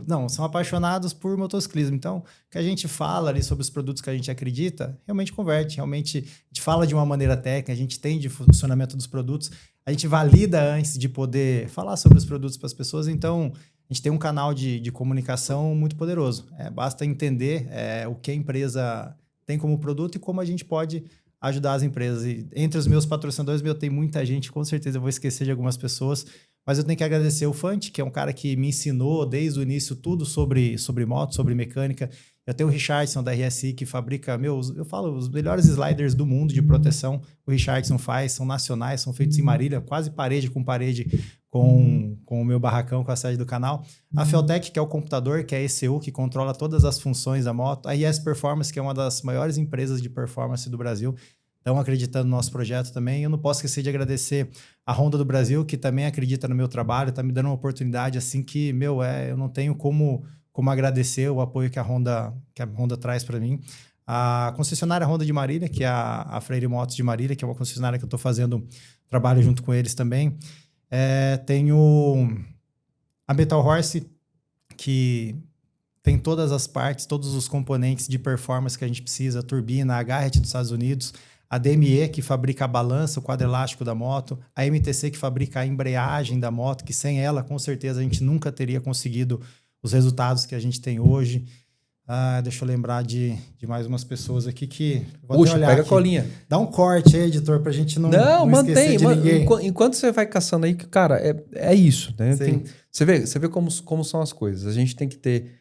não, são apaixonados por motociclismo. Então, o que a gente fala ali sobre os produtos que a gente acredita, realmente converte, realmente a gente fala de uma maneira técnica, a gente entende o funcionamento dos produtos, a gente valida antes de poder falar sobre os produtos para as pessoas. Então, a gente tem um canal de comunicação muito poderoso. Basta entender o que a empresa tem como produto e como a gente pode ajudar as empresas. E entre os meus patrocinadores, tem muita gente, com certeza eu vou esquecer de algumas pessoas, mas eu tenho que agradecer o Fante, que é um cara que me ensinou desde o início tudo sobre moto, sobre mecânica. Eu tenho o Richardson da RSI, que fabrica, eu falo, os melhores sliders do mundo de proteção. O Richardson faz, são nacionais, são feitos em Marília, quase parede com parede com o meu barracão, com a sede do canal. A Feltec, que é o computador, que é a ECU, que controla todas as funções da moto. A IS Performance, que é uma das maiores empresas de performance do Brasil, estão acreditando no nosso projeto também. Eu não posso esquecer de agradecer a Honda do Brasil, que também acredita no meu trabalho, está me dando uma oportunidade assim que, eu não tenho como agradecer o apoio que a Honda traz para mim. A concessionária Honda de Marília, que é a Freire Motos de Marília, que é uma concessionária que eu estou fazendo trabalho junto com eles também. Tenho a Metal Horse, que tem todas as partes, todos os componentes de performance que a gente precisa, a turbina, a Garrett dos Estados Unidos, a DME, que fabrica a balança, o quadro elástico da moto, a MTC, que fabrica a embreagem da moto, que sem ela, com certeza, a gente nunca teria conseguido os resultados que a gente tem hoje. Deixa eu lembrar de mais umas pessoas aqui que... Puxa, pega a colinha. Dá um corte aí, editor, pra gente não esquecer de ninguém. Enquanto você vai caçando aí, cara, é isso, né? Sim. Você vê como são as coisas. A gente tem que ter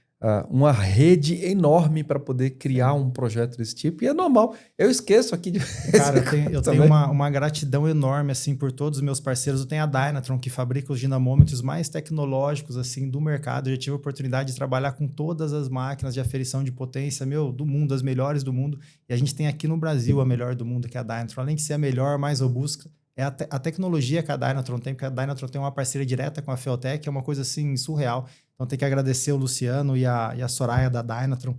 uma rede enorme para poder criar um projeto desse tipo. E é normal. Eu esqueço aqui de... Cara, eu tenho uma gratidão enorme, assim, por todos os meus parceiros. Eu tenho a Dynatron, que fabrica os dinamômetros mais tecnológicos, assim, do mercado. Eu já tive a oportunidade de trabalhar com todas as máquinas de aferição de potência, do mundo, as melhores do mundo. E a gente tem aqui no Brasil a melhor do mundo, que é a Dynatron. Além de ser a melhor, mais robusta, é a tecnologia que a Dynatron tem, porque a Dynatron tem uma parceria direta com a Feotec, é uma coisa, assim, surreal. Então tem que agradecer o Luciano e a Soraya da Dynatron.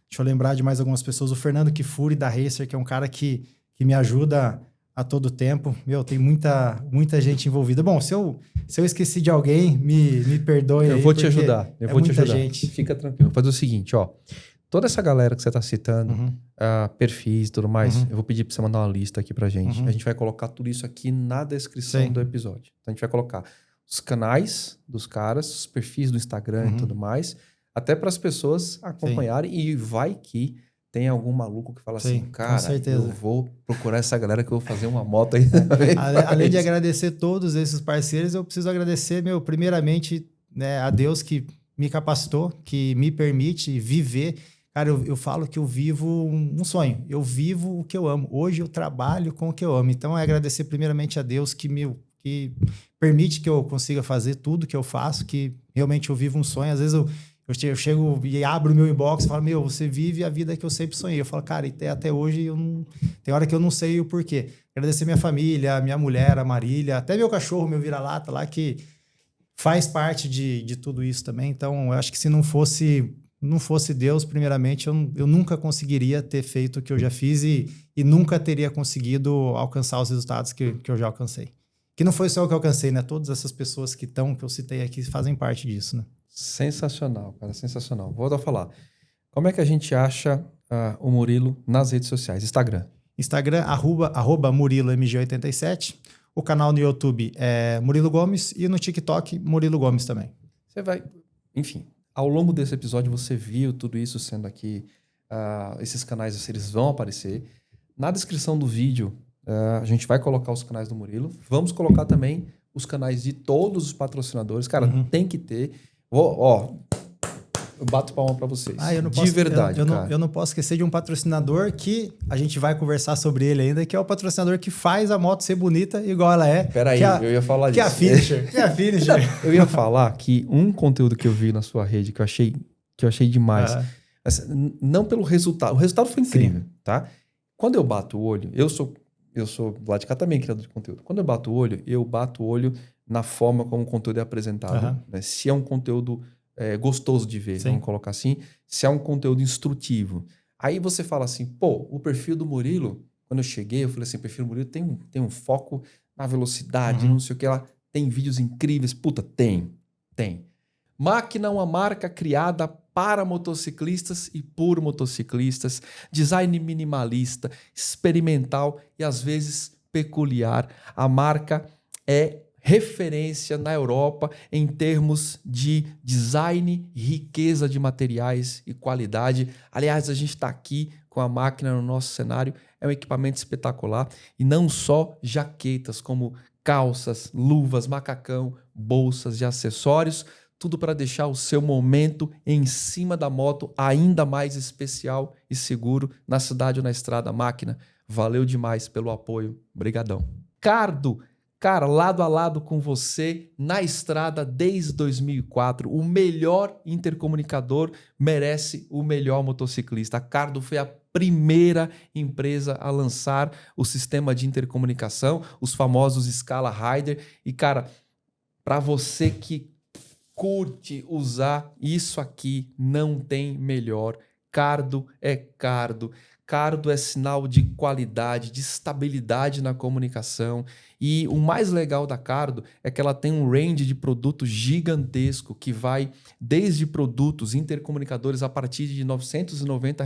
Deixa eu lembrar de mais algumas pessoas. O Fernando Kifuri da Racer, que é um cara que me ajuda a todo tempo. Tem muita gente envolvida. Bom, se eu esqueci de alguém, me perdoe. Eu vou te ajudar. Gente. Fica tranquilo. Vou fazer o seguinte, ó. Toda essa galera que você está citando, perfis e tudo mais, eu vou pedir para você mandar uma lista aqui pra gente. A gente vai colocar tudo isso aqui na descrição do episódio. Então a gente vai colocar os canais dos caras, os perfis do Instagram e tudo mais, até para as pessoas acompanharem. E vai que tem algum maluco que fala assim, cara, eu vou procurar essa galera que eu vou fazer uma moto aí. Além de agradecer todos esses parceiros, eu preciso agradecer, primeiramente, né, a Deus que me capacitou, que me permite viver. Cara, eu falo que eu vivo um sonho. Eu vivo o que eu amo. Hoje eu trabalho com o que eu amo. Então é agradecer primeiramente a Deus que permite que eu consiga fazer tudo que eu faço, que realmente eu vivo um sonho. Às vezes eu chego e abro o meu inbox e falo, você vive a vida que eu sempre sonhei. Eu falo, cara, até hoje tem hora que eu não sei o porquê. Agradecer minha família, minha mulher, a Marília, até meu cachorro, meu vira-lata lá, que faz parte de tudo isso também. Então, eu acho que se não fosse Deus, primeiramente, eu nunca conseguiria ter feito o que eu já fiz e nunca teria conseguido alcançar os resultados que eu já alcancei. Que não foi só o que eu alcancei, né? Todas essas pessoas que eu citei aqui fazem parte disso, né? Sensacional, cara, sensacional. Vou falar. Como é que a gente acha o Murilo nas redes sociais? Instagram, arroba MuriloMG87. O canal no YouTube é Murilo Gomes e no TikTok, Murilo Gomes também. Você vai... Enfim, ao longo desse episódio você viu tudo isso sendo aqui. Esses canais, eles vão aparecer. Na descrição do vídeo, a gente vai colocar os canais do Murilo. Vamos colocar também os canais de todos os patrocinadores. Cara, tem que ter... Eu bato palma pra vocês. De verdade, cara. Eu não posso esquecer de um patrocinador que a gente vai conversar sobre ele ainda, que é o patrocinador que faz a moto ser bonita igual ela é. Peraí, eu ia falar disso. Que é a Finisher. Eu ia falar que um conteúdo que eu vi na sua rede que eu achei demais. Não pelo resultado. O resultado foi incrível, tá? Quando eu bato o olho, eu sou lá de cá também criador de conteúdo. Quando eu bato o olho na forma como o conteúdo é apresentado. Né? Se é um conteúdo gostoso de ver, vamos colocar assim. Se é um conteúdo instrutivo. Aí você fala assim, o perfil do Murilo, quando eu cheguei, eu falei assim, o perfil do Murilo tem um foco na velocidade, não sei o que lá. Tem vídeos incríveis. Puta, tem. Máquina é uma marca criada para motociclistas e por motociclistas. Design minimalista, experimental e às vezes peculiar. A marca é referência na Europa em termos de design, riqueza de materiais e qualidade. Aliás, a gente está aqui com a máquina no nosso cenário. É um equipamento espetacular. E não só jaquetas, como calças, luvas, macacão, bolsas de acessórios. Tudo para deixar o seu momento em cima da moto ainda mais especial e seguro na cidade ou na estrada. Máquina, valeu demais pelo apoio. Brigadão. Cardo, cara, lado a lado com você na estrada desde 2004. O melhor intercomunicador merece o melhor motociclista. A Cardo foi a primeira empresa a lançar o sistema de intercomunicação, os famosos Scala Rider. E, cara, para você que curte usar isso aqui, não tem melhor. Cardo é Cardo. Cardo é sinal de qualidade, de estabilidade na comunicação. E o mais legal da Cardo é que ela tem um range de produtos gigantesco que vai desde produtos intercomunicadores a partir de R$ 990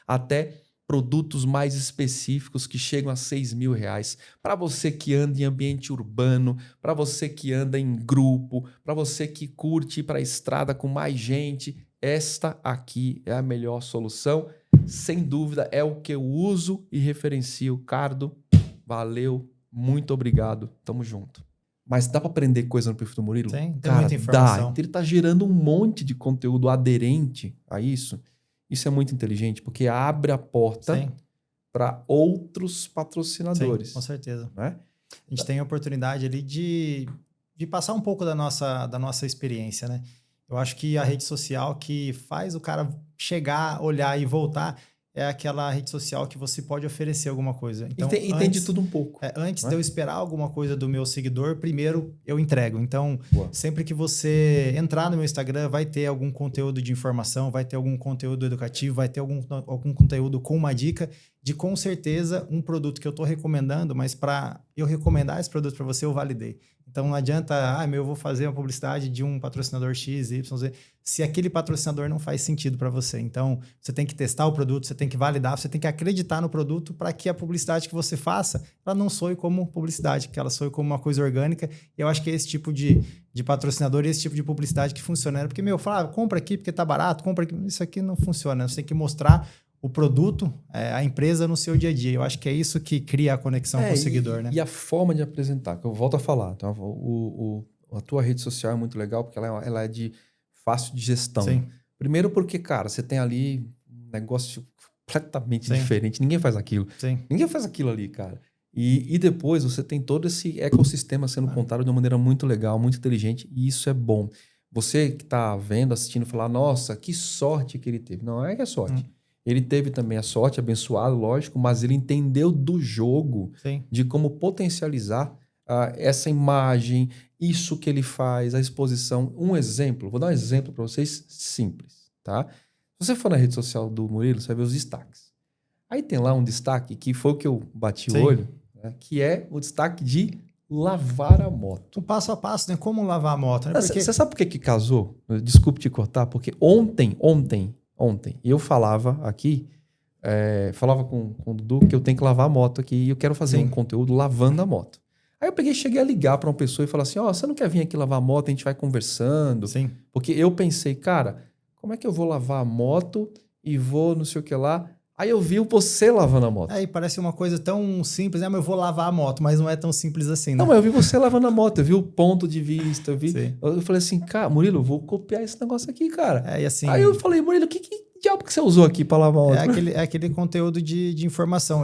até produtos mais específicos que chegam a R$6.000. Para você que anda em ambiente urbano, para você que anda em grupo, para você que curte ir para a estrada com mais gente, esta aqui é a melhor solução. Sem dúvida, é o que eu uso e referencio. Cardo, valeu, muito obrigado, tamo junto. Mas dá para aprender coisa no perfil do Murilo? Tem Cara, muita informação. Ele tá gerando um monte de conteúdo aderente a isso. Isso é muito inteligente, porque abre a porta para outros patrocinadores. Sim, com certeza. Né? A gente tem a oportunidade ali de passar um pouco da nossa experiência, né? Eu acho que a rede social que faz o cara chegar, olhar e voltar é aquela rede social que você pode oferecer alguma coisa. Então, tem de tudo um pouco. Antes de eu esperar alguma coisa do meu seguidor, primeiro eu entrego. Então, Boa. sempre que você entrar no meu Instagram, vai ter algum conteúdo de informação, vai ter algum conteúdo educativo, vai ter algum conteúdo com uma dica de, com certeza, um produto que eu estou recomendando, mas para eu recomendar esse produto para você, eu validei. Então, não adianta, eu vou fazer uma publicidade de um patrocinador X, Y, Z, se aquele patrocinador não faz sentido para você. Então, você tem que testar o produto, você tem que validar, você tem que acreditar no produto para que a publicidade que você faça, ela não soe como publicidade, que ela soe como uma coisa orgânica. E eu acho que é esse tipo de patrocinador e esse tipo de publicidade que funciona. Porque, fala, compra aqui porque tá barato, compra aqui. Isso aqui não funciona. Você tem que mostrar o produto, a empresa no seu dia a dia. Eu acho que é isso que cria a conexão com o seguidor, né? E a forma de apresentar, que eu volto a falar. Então, a tua rede social é muito legal porque ela é de fácil de gestão. Sim. Primeiro porque, cara, você tem ali um negócio completamente Sim. diferente. Ninguém faz aquilo. Sim. Ninguém faz aquilo ali, cara. E depois você tem todo esse ecossistema sendo contado de uma maneira muito legal, muito inteligente, e isso é bom. Você que está vendo, assistindo, falar, nossa, que sorte que ele teve. Não é que é sorte. Ele teve também a sorte, abençoado, lógico, mas ele entendeu do jogo, Sim. de como potencializar essa imagem, isso que ele faz, a exposição. Um exemplo, vou dar um exemplo para vocês simples, tá? Se você for na rede social do Murilo, você vai ver os destaques. Aí tem lá um destaque que foi o que eu bati o olho, né, que é o destaque de lavar a moto. O passo a passo, né? Como lavar a moto. Né? Você sabe por que casou? Desculpe te cortar, porque ontem, eu falava aqui, falava com o Dudu que eu tenho que lavar a moto aqui e eu quero fazer um conteúdo lavando a moto. Aí eu cheguei a ligar para uma pessoa e falar assim, você não quer vir aqui lavar a moto, a gente vai conversando? Sim. Porque eu pensei, cara, como é que eu vou lavar a moto e vou não sei o que lá? Aí eu vi você lavando a moto. Aí parece uma coisa tão simples, mas eu vou lavar a moto, mas não é tão simples assim, né? Não, mas eu vi você lavando a moto, eu vi o ponto de vista, Sim. eu falei assim, cara, Murilo, eu vou copiar esse negócio aqui, cara. E assim... Aí eu falei, Murilo, que diabo que você usou aqui para lavar a moto? É aquele conteúdo de informação.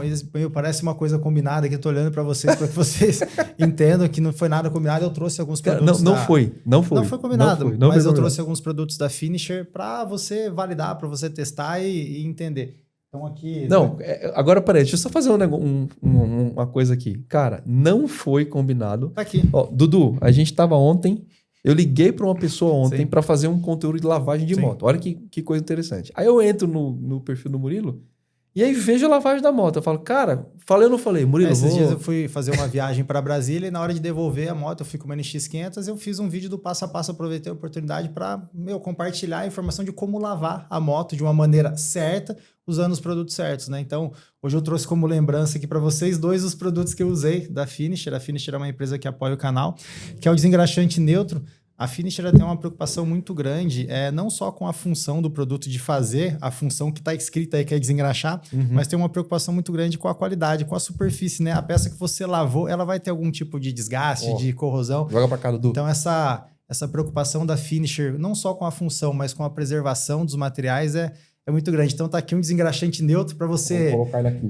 Parece uma coisa combinada que eu tô olhando para vocês, para que vocês entendam que não foi nada combinado. Eu trouxe alguns produtos. Não foi combinado, não mas foi eu trouxe alguns produtos da Finisher para você validar, para você testar e entender. Então aqui... Não, agora peraí, deixa eu só fazer uma coisa aqui. Cara, não foi combinado. Tá aqui. Ó, Dudu, a gente tava ontem, eu liguei para uma pessoa ontem para fazer um conteúdo de lavagem de moto. Olha que coisa interessante. Aí eu entro no perfil do Murilo e aí vejo a lavagem da moto. Eu falo, cara, falei ou não falei? Murilo, Esses dias eu fui fazer uma viagem para Brasília e na hora de devolver a moto, eu fui com uma NX500, eu fiz um vídeo do passo a passo, aproveitei a oportunidade para compartilhar a informação de como lavar a moto de uma maneira certa, usando os produtos certos, né? Então, hoje eu trouxe como lembrança aqui para vocês os produtos que eu usei da Finisher. A Finisher é uma empresa que apoia o canal, que é o desengraxante neutro. A Finisher tem uma preocupação muito grande, não só com a função do produto de fazer a função que está escrita aí, que é desengraxar, mas tem uma preocupação muito grande com a qualidade, com a superfície, né? A peça que você lavou, ela vai ter algum tipo de desgaste, de corrosão. Joga para cá, Dudu. Então, essa preocupação da Finisher, não só com a função, mas com a preservação dos materiais, é muito grande. Então tá aqui um desengraxante neutro para você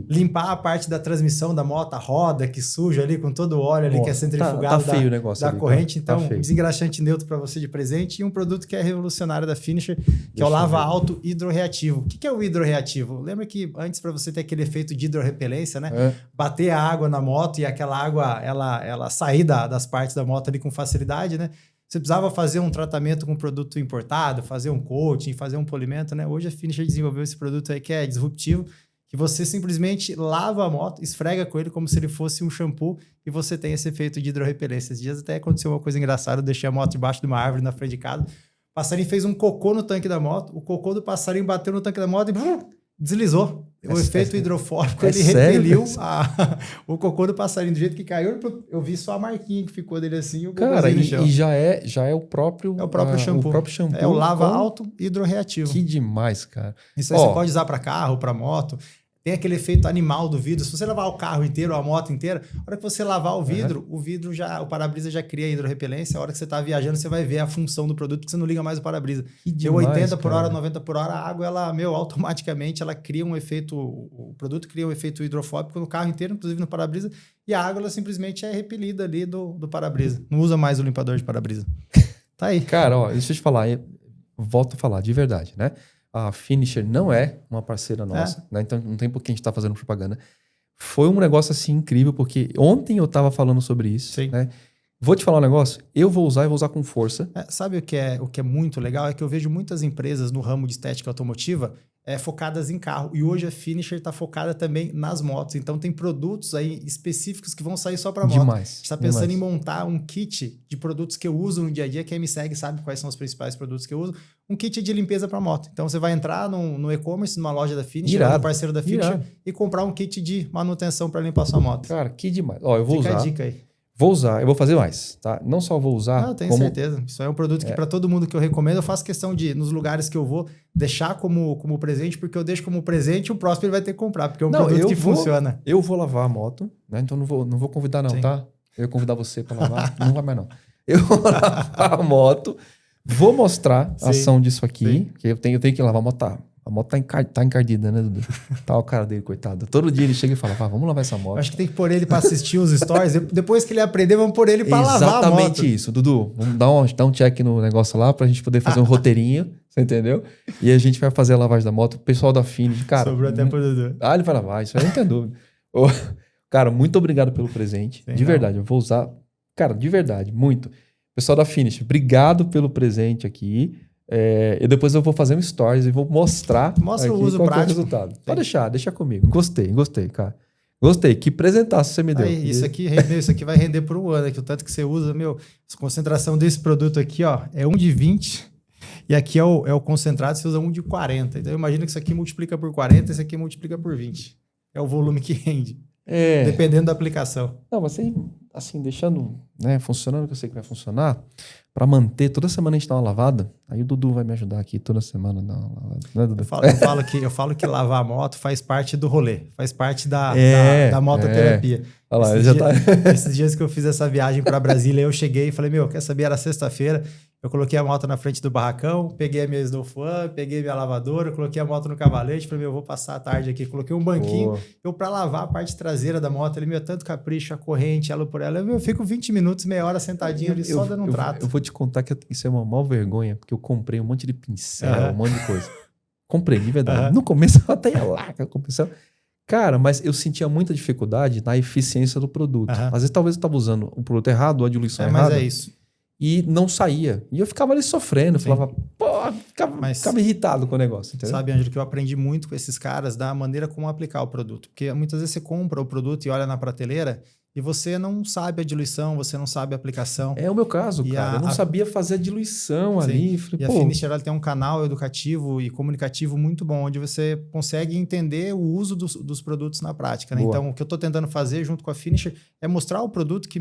limpar a parte da transmissão da moto, a roda que suja ali com todo o óleo ali que é centrifugado tá feio o negócio da ali, corrente. tá Então, feio. um desengraxante neutro para você de presente e um produto que é revolucionário da Finisher, que é o Lava Alto Hidrorreativo. O que é o hidrorreativo? Lembra que antes, para você ter aquele efeito de hidrorrepelência, né? Bater a água na moto e aquela água ela sair das partes da moto ali com facilidade, né? Você precisava fazer um tratamento com produto importado, fazer um coating, fazer um polimento, né? Hoje a Finisher desenvolveu esse produto aí que é disruptivo, que você simplesmente lava a moto, esfrega com ele como se ele fosse um shampoo e você tem esse efeito de hidrorrepelência. Esses dias até aconteceu uma coisa engraçada, eu deixei a moto debaixo de uma árvore na frente de casa, o passarinho fez um cocô no tanque da moto, o cocô do passarinho bateu no tanque da moto deslizou. O efeito hidrofóbico, ele sério? repeliu o cocô do passarinho. Do jeito que caiu, eu vi só a marquinha que ficou dele assim e o Cara, no chão. e já é o próprio... É o próprio shampoo. O próprio shampoo. É o lava alto hidrorreativo. Que demais, cara. Isso aí você pode usar para carro, para moto. Tem aquele efeito animal do vidro. Se você lavar o carro inteiro, a moto inteira, a hora que você lavar o vidro já, o para-brisa já cria hidrorrepelência. A hora que você está viajando, você vai ver a função do produto, porque você não liga mais o para-brisa. Deu 80 por hora, 90 por hora, a água, ela, automaticamente, ela cria um efeito, o produto cria um efeito hidrofóbico no carro inteiro, inclusive no para-brisa, e a água, ela simplesmente é repelida ali do para-brisa. Não usa mais o limpador de para-brisa. Tá aí. Cara, ó, deixa eu te falar, volto a falar, de verdade, né? A Finisher não é uma parceira nossa, né? Então não tem por que a gente tá fazendo propaganda. Foi um negócio assim incrível, porque ontem eu tava falando sobre isso, Sim. né? Vou te falar um negócio, eu vou usar e vou usar com força. Sabe o que é muito legal? É que eu vejo muitas empresas no ramo de estética automotiva focadas em carro. E hoje a Finisher está focada também nas motos. Então tem produtos aí específicos que vão sair só para moto. Demais. A gente está pensando em montar um kit de produtos que eu uso no dia a dia. Quem me segue sabe quais são os principais produtos que eu uso. Um kit de limpeza para moto. Então você vai entrar no e-commerce, numa loja da Finisher, no parceiro da Finisher, e comprar um kit de manutenção para limpar sua moto. Cara, que demais. Ó, eu vou usar. Fica a dica aí. Vou usar, eu vou fazer mais, tá? Não só vou usar... Não, eu tenho certeza. Isso é um produto que para todo mundo que eu recomendo, eu faço questão de, nos lugares que eu vou, deixar como presente, porque eu deixo como presente e o próximo ele vai ter que comprar, porque é um produto que funciona. Eu vou lavar a moto, né? Então não vou convidar não, tá? Eu ia convidar você para lavar, não vai mais não. Eu vou lavar a moto, vou mostrar a ação disso aqui, porque eu tenho que lavar a moto, A moto tá encardida, né, Dudu? Tá o cara dele, coitado. Todo dia ele chega e fala, vamos lavar essa moto. Acho que tem que pôr ele pra assistir os stories. Depois que ele aprender, vamos pôr ele pra lavar a moto. Exatamente isso, Dudu. Vamos dar um check no negócio lá pra gente poder fazer um roteirinho, você entendeu? E a gente vai fazer a lavagem da moto. O pessoal da Finish, cara... Sobrou até pro Dudu. Ele vai lavar, isso aí não tem dúvida. Cara, muito obrigado pelo presente. De verdade, eu vou usar... Cara, de verdade, muito. Pessoal da Finish, obrigado pelo presente aqui. E depois eu vou fazer um stories e vou mostrar Mostra o uso prático. É o resultado. Pode deixa comigo. Gostei, cara. Gostei. Que presentaço você me deu. Aí, isso aqui vai render por um ano, que o tanto que você usa, a concentração desse produto aqui, ó, é 1 de 20, e aqui é o concentrado, você usa 1 de 40. Então, imagina que isso aqui multiplica por 40, esse aqui multiplica por 20. É o volume que rende. Dependendo da aplicação. Não, mas assim, deixando, né, funcionando, que eu sei que vai funcionar, para manter, toda semana a gente dá uma lavada, aí o Dudu vai me ajudar aqui toda semana. Né, Dudu? Eu falo que lavar a moto faz parte do rolê, faz parte da mototerapia. Olha lá, Esses dias que eu fiz essa viagem para Brasília, eu cheguei e falei, quer saber, era sexta-feira, eu coloquei a moto na frente do barracão, peguei a minha Snowfan, peguei minha lavadora, coloquei a moto no cavalete, falei, eu vou passar a tarde aqui, coloquei um banquinho, para lavar a parte traseira da moto, ele, tanto capricho, a corrente, ela por ela, eu fico 20 minutos, meia hora sentadinho ali, só dando um trato. Eu vou te contar que isso é uma maior vergonha, porque eu comprei um monte de pincel, um monte de coisa. Comprei, de verdade. No começo eu até ia lá com o pincel. Cara, mas eu sentia muita dificuldade na eficiência do produto. Às vezes talvez eu estava usando o produto errado, a diluição errada. Mas é isso. E não saía. E eu ficava ali sofrendo. Falava, ficava irritado com o negócio. Entendeu? Sabe, Ângelo, que eu aprendi muito com esses caras da maneira como aplicar o produto. Porque muitas vezes você compra o produto e olha na prateleira e você não sabe a diluição, você não sabe a aplicação. É o meu caso, cara. Eu não sabia fazer a diluição ali. Falei, e a Finisher, ela tem um canal educativo e comunicativo muito bom, onde você consegue entender o uso dos produtos na prática. Né? Então, o que eu estou tentando fazer junto com a Finisher é mostrar o produto que,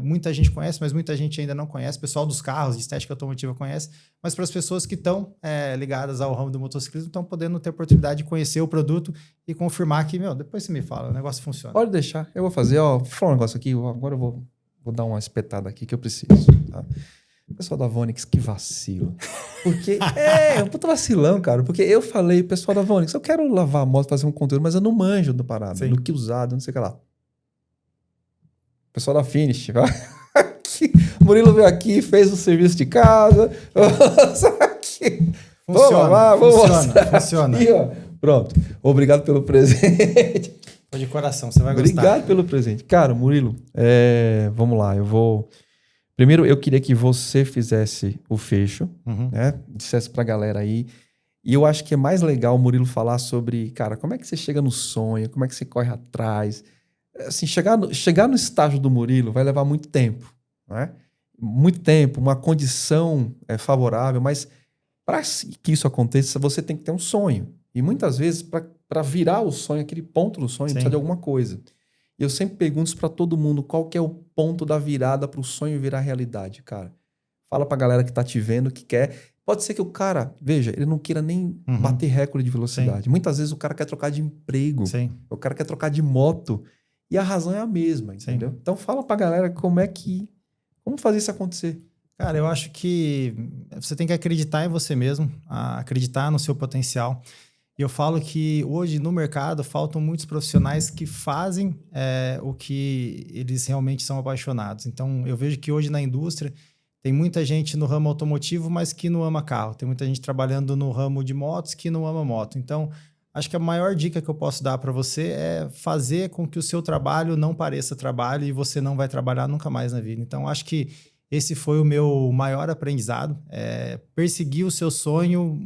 muita gente conhece, mas muita gente ainda não conhece. O pessoal dos carros, de estética automotiva conhece. Mas para as pessoas que estão ligadas ao ramo do motociclismo, estão podendo ter a oportunidade de conhecer o produto e confirmar que, depois você me fala, o negócio funciona. Pode deixar. Eu vou fazer, vou falar um negócio aqui, agora eu vou dar uma espetada aqui que eu preciso. Tá? O pessoal da Vonix, que vacilo. Porque é um puta vacilão, cara. Porque eu falei, pessoal da Vonix, eu quero lavar a moto, fazer um conteúdo, mas eu não manjo do parada, do que usado, não sei o que lá. Pessoal da Finish, vai. O Murilo veio aqui, fez o serviço de casa. Funciona. Aqui, ó. Pronto. Obrigado pelo presente. De coração, você vai gostar. Obrigado pelo presente. Cara, Murilo, vamos lá. Primeiro, eu queria que você fizesse o fecho, né? Dissesse pra galera aí. E eu acho que é mais legal o Murilo falar sobre, cara, como é que você chega no sonho, como é que você corre atrás. Assim, chegar no estágio do Murilo vai levar muito tempo, né? Muito tempo, uma condição favorável, mas para que isso aconteça, você tem que ter um sonho. E muitas vezes, para virar o sonho, aquele ponto no sonho, precisa de alguma coisa. E eu sempre pergunto para todo mundo qual que é o ponto da virada para o sonho virar realidade, cara. Fala pra galera que tá te vendo, que quer. Pode ser que o cara, veja, ele não queira nem bater recorde de velocidade. Sim. Muitas vezes o cara quer trocar de emprego. Sim. O cara quer trocar de moto. E a razão é a mesma, entendeu? Sim. Então fala pra galera como fazer isso acontecer. Cara, eu acho que você tem que acreditar em você mesmo, acreditar no seu potencial. E eu falo que hoje no mercado faltam muitos profissionais que fazem o que eles realmente são apaixonados. Então eu vejo que hoje na indústria tem muita gente no ramo automotivo, mas que não ama carro. Tem muita gente trabalhando no ramo de motos que não ama moto. Então, acho que a maior dica que eu posso dar para você é fazer com que o seu trabalho não pareça trabalho e você não vai trabalhar nunca mais na vida. Então, acho que esse foi o meu maior aprendizado. Perseguir o seu sonho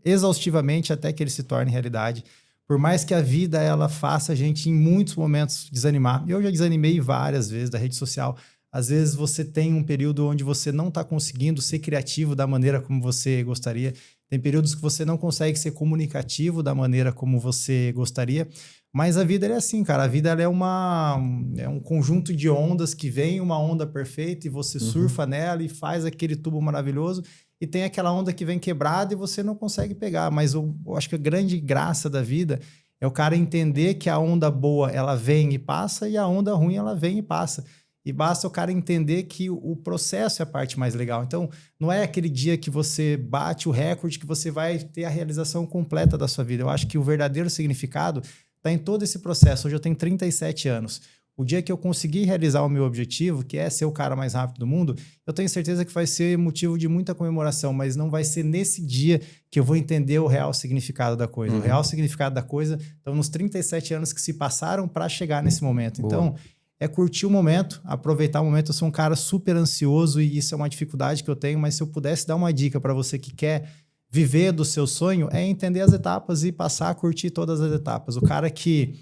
exaustivamente até que ele se torne realidade. Por mais que a vida ela faça a gente, em muitos momentos, desanimar. Eu já desanimei várias vezes da rede social. Às vezes você tem um período onde você não está conseguindo ser criativo da maneira como você gostaria. Tem períodos que você não consegue ser comunicativo da maneira como você gostaria. Mas a vida é assim, cara. A vida ela é um conjunto de ondas que vem uma onda perfeita e você surfa nela e faz aquele tubo maravilhoso. E tem aquela onda que vem quebrada e você não consegue pegar. Mas eu acho que a grande graça da vida é o cara entender que a onda boa ela vem e passa e a onda ruim ela vem e passa. E basta o cara entender que o processo é a parte mais legal. Então, não é aquele dia que você bate o recorde que você vai ter a realização completa da sua vida. Eu acho que o verdadeiro significado está em todo esse processo. Hoje eu tenho 37 anos. O dia que eu conseguir realizar o meu objetivo, que é ser o cara mais rápido do mundo, eu tenho certeza que vai ser motivo de muita comemoração, mas não vai ser nesse dia que eu vou entender o real significado da coisa. O real significado da coisa estão nos 37 anos que se passaram para chegar nesse momento. Boa. Então, é curtir o momento, aproveitar o momento. Eu sou um cara super ansioso e isso é uma dificuldade que eu tenho, mas se eu pudesse dar uma dica para você que quer viver do seu sonho, é entender as etapas e passar a curtir todas as etapas. O cara que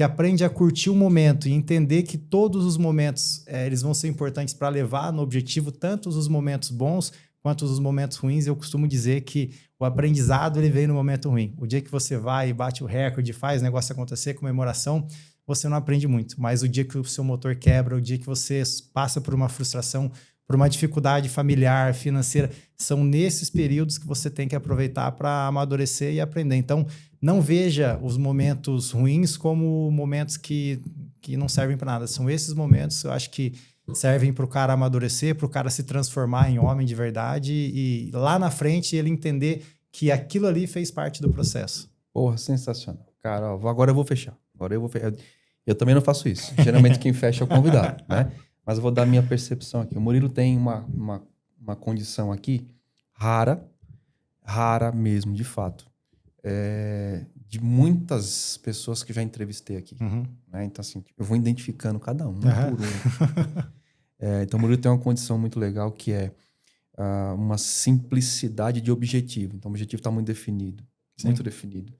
aprende a curtir o momento e entender que todos os momentos eles vão ser importantes para levar no objetivo, tanto os momentos bons quanto os momentos ruins. Eu costumo dizer que o aprendizado ele vem no momento ruim. O dia que você vai e bate o recorde, faz o negócio acontecer, comemoração, você não aprende muito. Mas o dia que o seu motor quebra, o dia que você passa por uma frustração, por uma dificuldade familiar, financeira, são nesses períodos que você tem que aproveitar para amadurecer e aprender. Então, não veja os momentos ruins como momentos que não servem para nada. São esses momentos, eu acho que servem para o cara amadurecer, para o cara se transformar em homem de verdade e lá na frente ele entender que aquilo ali fez parte do processo. Porra, sensacional. Cara, agora eu vou fechar. Eu também não faço isso. Geralmente quem fecha é o convidado, né? Mas eu vou dar a minha percepção aqui. O Murilo tem uma condição aqui rara mesmo, de fato. De muitas pessoas que já entrevistei aqui. Né? Então, assim, eu vou identificando cada um por um. Então, o Murilo tem uma condição muito legal que é uma simplicidade de objetivo. Então, o objetivo está muito definido. Sim. Muito definido.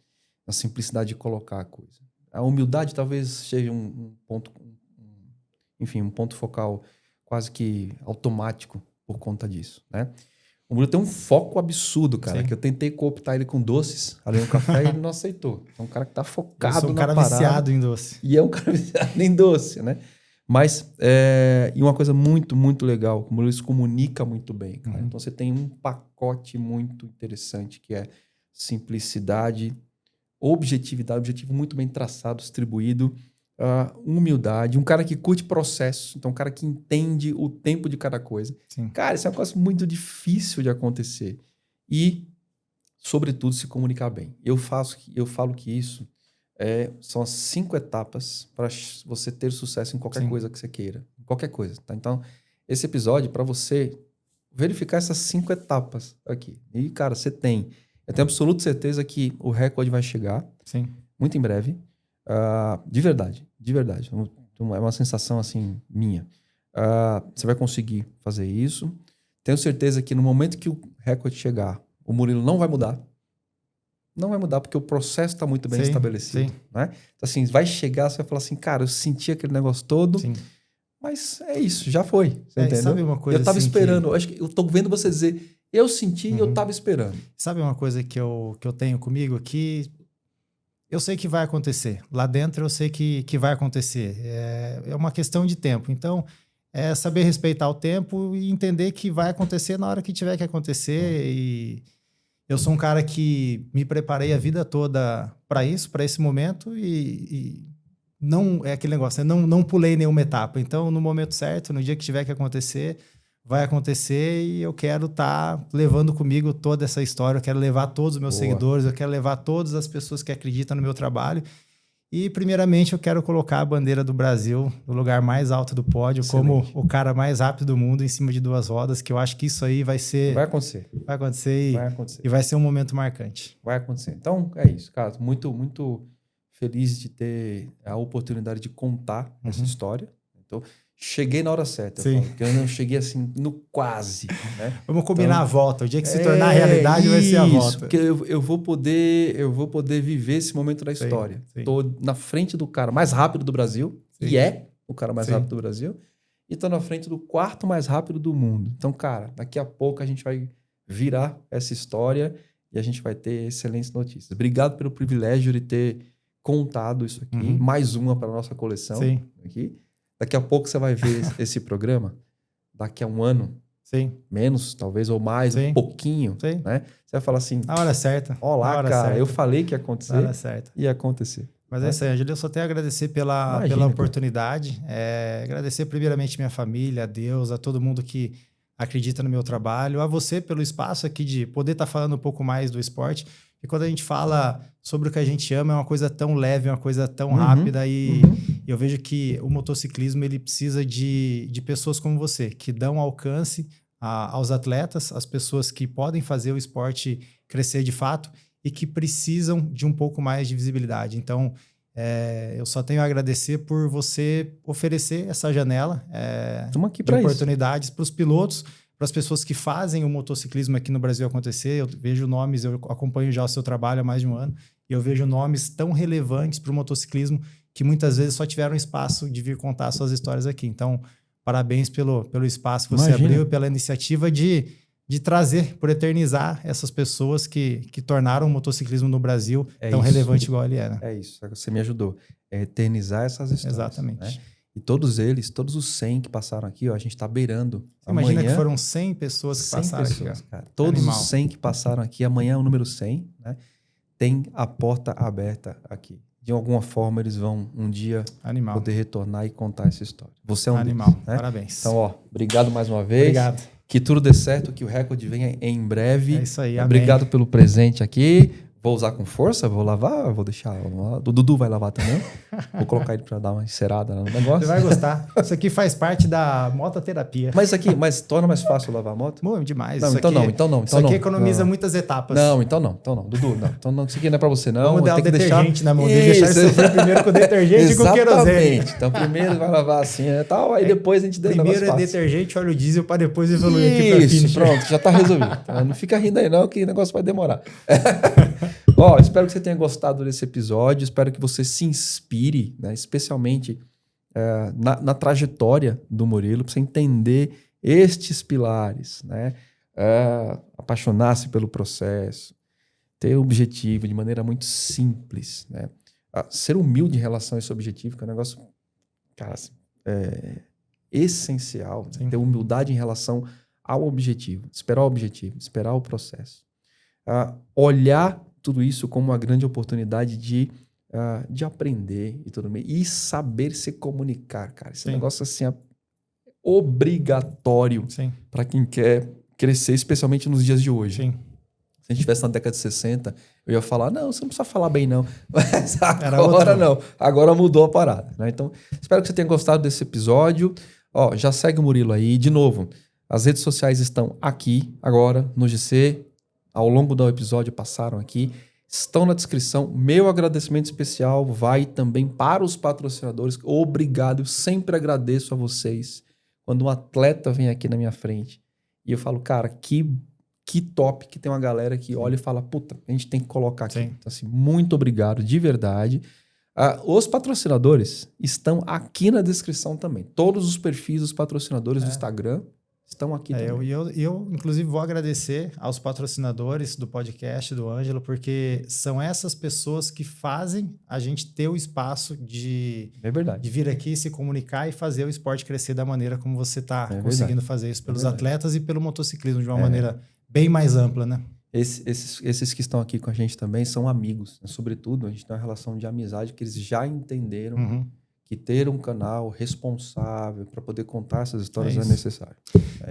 A simplicidade de colocar a coisa. A humildade talvez seja um ponto focal quase que automático por conta disso, né? O Murilo tem um foco absurdo, cara. Sim. Que eu tentei cooptar ele com doces ali no café e ele não aceitou. É um cara que tá focado na parada. Eu sou um cara viciado em doce. E é um cara viciado em doce, né? Mas, e uma coisa muito, muito legal, o Murilo se comunica muito bem, cara. Então você tem um pacote muito interessante que é simplicidade, objetividade, objetivo muito bem traçado, distribuído, humildade, um cara que curte processo, então um cara que entende o tempo de cada coisa. Sim. Cara, isso é uma coisa muito difícil de acontecer. E, sobretudo, se comunicar bem. Eu falo que isso são as 5 etapas para você ter sucesso em qualquer coisa que você queira. Qualquer coisa, tá? Então, esse episódio é para você verificar essas 5 etapas aqui. E, cara, você tem... Eu tenho absoluta certeza que o recorde vai chegar. Sim. Muito em breve. De verdade. É uma sensação assim minha. Você vai conseguir fazer isso. Tenho certeza que no momento que o recorde chegar, o Murilo não vai mudar. Não vai mudar porque o processo está muito bem estabelecido. Sim. Né? Então, assim, vai chegar, você vai falar assim, cara, eu senti aquele negócio todo, mas é isso, já foi. Você entendeu? Sabe uma coisa eu tava assim esperando, acho que eu tô vendo você dizer, eu senti e eu tava esperando. Sabe uma coisa que eu tenho comigo aqui? eu sei que vai acontecer. Lá dentro eu sei que vai acontecer. É uma questão de tempo. Então, é saber respeitar o tempo e entender que vai acontecer na hora que tiver que acontecer. E eu sou um cara que me preparei a vida toda para isso, para esse momento, e não é aquele negócio, né? Não pulei nenhuma etapa. Então, no momento certo, no dia que tiver que acontecer, vai acontecer, e eu quero estar levando comigo toda essa história. Eu quero levar todos os meus seguidores, eu quero levar todas as pessoas que acreditam no meu trabalho. E, primeiramente, eu quero colocar a bandeira do Brasil no lugar mais alto do pódio, como o cara mais rápido do mundo em cima de 2 rodas, que eu acho que isso aí vai ser... Vai acontecer. Vai acontecer e vai ser um momento marcante. Vai acontecer. Então, é isso, cara. Muito, muito feliz de ter a oportunidade de contar essa história. Então, cheguei na hora certa. Sim. Porque eu não cheguei assim no quase, né? Vamos combinar a volta. O dia que se tornar realidade vai ser a volta. Porque eu vou poder viver esse momento da história. Tô na frente do cara mais rápido do Brasil, e é o cara mais rápido do Brasil, e tô na frente do 4º mais rápido do mundo. Então, cara, daqui a pouco a gente vai virar essa história e a gente vai ter excelentes notícias. Obrigado pelo privilégio de ter contado isso aqui. Mais uma para nossa coleção. Sim. Aqui. Daqui a pouco você vai ver esse programa. Daqui a um ano. Sim. Menos, talvez, ou mais, um pouquinho. Sim. Né? Você vai falar assim... Na hora certa. Olá, cara, certa. Eu falei que ia acontecer. Na hora certa. Ia acontecer. Mas é isso aí, Ângelo. Eu só tenho a agradecer pela oportunidade. Agradecer primeiramente minha família, a Deus, a todo mundo que acredita no meu trabalho, a você pelo espaço aqui de poder estar falando um pouco mais do esporte. E quando a gente fala sobre o que a gente ama, é uma coisa tão leve, é uma coisa tão rápida, e eu vejo que o motociclismo ele precisa de pessoas como você, que dão alcance aos atletas, às pessoas que podem fazer o esporte crescer de fato e que precisam de um pouco mais de visibilidade. Então, eu só tenho a agradecer por você oferecer essa janela de oportunidades para os pilotos, para as pessoas que fazem o motociclismo aqui no Brasil acontecer. Eu vejo nomes, eu acompanho já o seu trabalho há mais de um ano, e eu vejo nomes tão relevantes para o motociclismo que muitas vezes só tiveram espaço de vir contar suas histórias aqui. Então, parabéns pelo espaço que você abriu, pela iniciativa de trazer, por eternizar essas pessoas que tornaram o motociclismo no Brasil tão relevante igual ele era. É isso, você me ajudou. Eternizar essas histórias. Exatamente. Né? E todos eles, todos os 100 que passaram aqui, ó, a gente tá beirando. Imagina que foram 100 pessoas que passaram aqui. Cara. Todos os 100 que passaram aqui, amanhã é o número 100, né? Tem a porta aberta aqui. De alguma forma, eles vão um dia poder retornar e contar essa história. Você é um animal. Deles, né? Parabéns. Então, ó, obrigado mais uma vez. Obrigado. Que tudo dê certo, que o recorde venha em breve. É isso aí, amém. Obrigado pelo presente aqui. Vou usar com força, vou lavar, vou deixar. O Dudu vai lavar também. Vou colocar ele para dar uma encerada no negócio. Você vai gostar. Isso aqui faz parte da mototerapia. Mas torna mais fácil lavar a moto? Bom, demais. Não, Isso aqui economiza muitas etapas. Então não. Dudu, não. Então não, isso aqui não é para você, não. Vamos dar o detergente na mão dele, deixar ele sofrer primeiro com o detergente e com o querosene. Exatamente. Então primeiro vai lavar assim e tal, aí depois a gente deixa. Primeiro é detergente, óleo diesel, para depois evoluir aqui para finish. Pronto, já tá resolvido. Então, não fica rindo aí não, que o negócio vai demorar. Ó, espero que você tenha gostado desse episódio, espero que você se inspire, né, especialmente na trajetória do Murilo, para você entender estes pilares, né, apaixonar-se pelo processo, ter objetivo de maneira muito simples, né, ser humilde em relação a esse objetivo, que é um negócio, cara, essencial, né, ter humildade em relação ao objetivo, esperar o processo, olhar tudo isso como uma grande oportunidade de aprender e tudo mais. E saber se comunicar, cara. Esse negócio assim é obrigatório para quem quer crescer, especialmente nos dias de hoje. Sim. Se a gente estivesse na década de 60, eu ia falar, não, você não precisa falar bem não. Mas agora não. Agora mudou a parada. Né? Então, espero que você tenha gostado desse episódio. Ó, já segue o Murilo aí. De novo, as redes sociais estão aqui agora no GC. Ao longo do episódio passaram aqui, estão na descrição. Meu agradecimento especial vai também para os patrocinadores. Obrigado, eu sempre agradeço a vocês quando um atleta vem aqui na minha frente e eu falo, cara, que top que tem uma galera que olha e fala, puta, a gente tem que colocar aqui. Então, assim, muito obrigado, de verdade. Os patrocinadores estão aqui na descrição também. Todos os perfis dos patrocinadores do Instagram estão aqui também. Eu, inclusive, vou agradecer aos patrocinadores do podcast do Ângelo, porque são essas pessoas que fazem a gente ter o espaço de vir aqui, se comunicar e fazer o esporte crescer da maneira como você está conseguindo fazer isso pelos atletas e pelo motociclismo de uma maneira bem mais ampla, né? Esses que estão aqui com a gente também são amigos, né? Sobretudo, a gente tem uma relação de amizade que eles já entenderam que ter um canal responsável para poder contar essas histórias é necessário.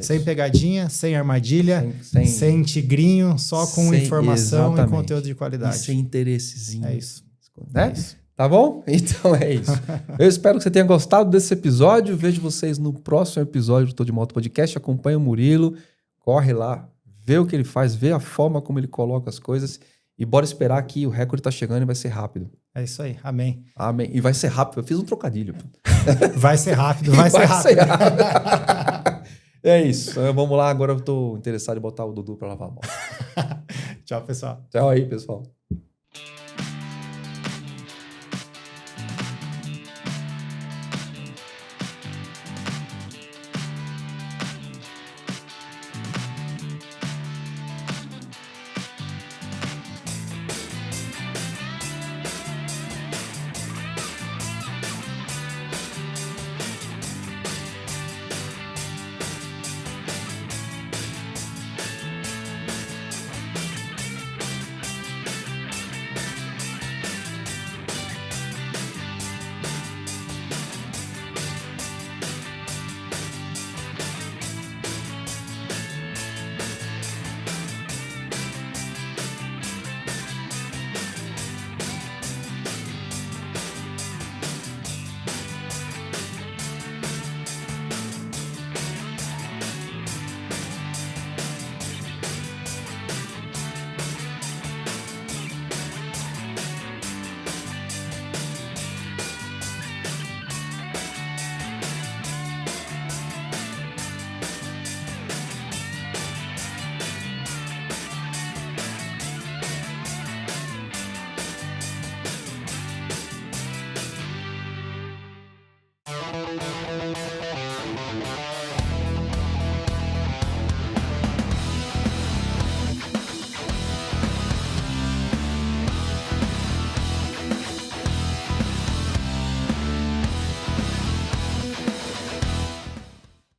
Sem pegadinha, sem armadilha, sem tigrinho, só com informação e conteúdo de qualidade. E sem interessezinho. É isso. Né? É isso. Tá bom? Então é isso. Eu espero que você tenha gostado desse episódio. Vejo vocês no próximo episódio do Tô de Moto Podcast. Acompanha o Murilo, corre lá, vê o que ele faz, vê a forma como ele coloca as coisas. E bora esperar que o recorde tá chegando e vai ser rápido. É isso aí. Amém. Amém. E vai ser rápido. Eu fiz um trocadilho. Vai ser rápido, vai ser rápido. É isso. Vamos lá. Agora eu tô interessado em botar o Dudu pra lavar a moto. Tchau, pessoal. Tchau aí, pessoal.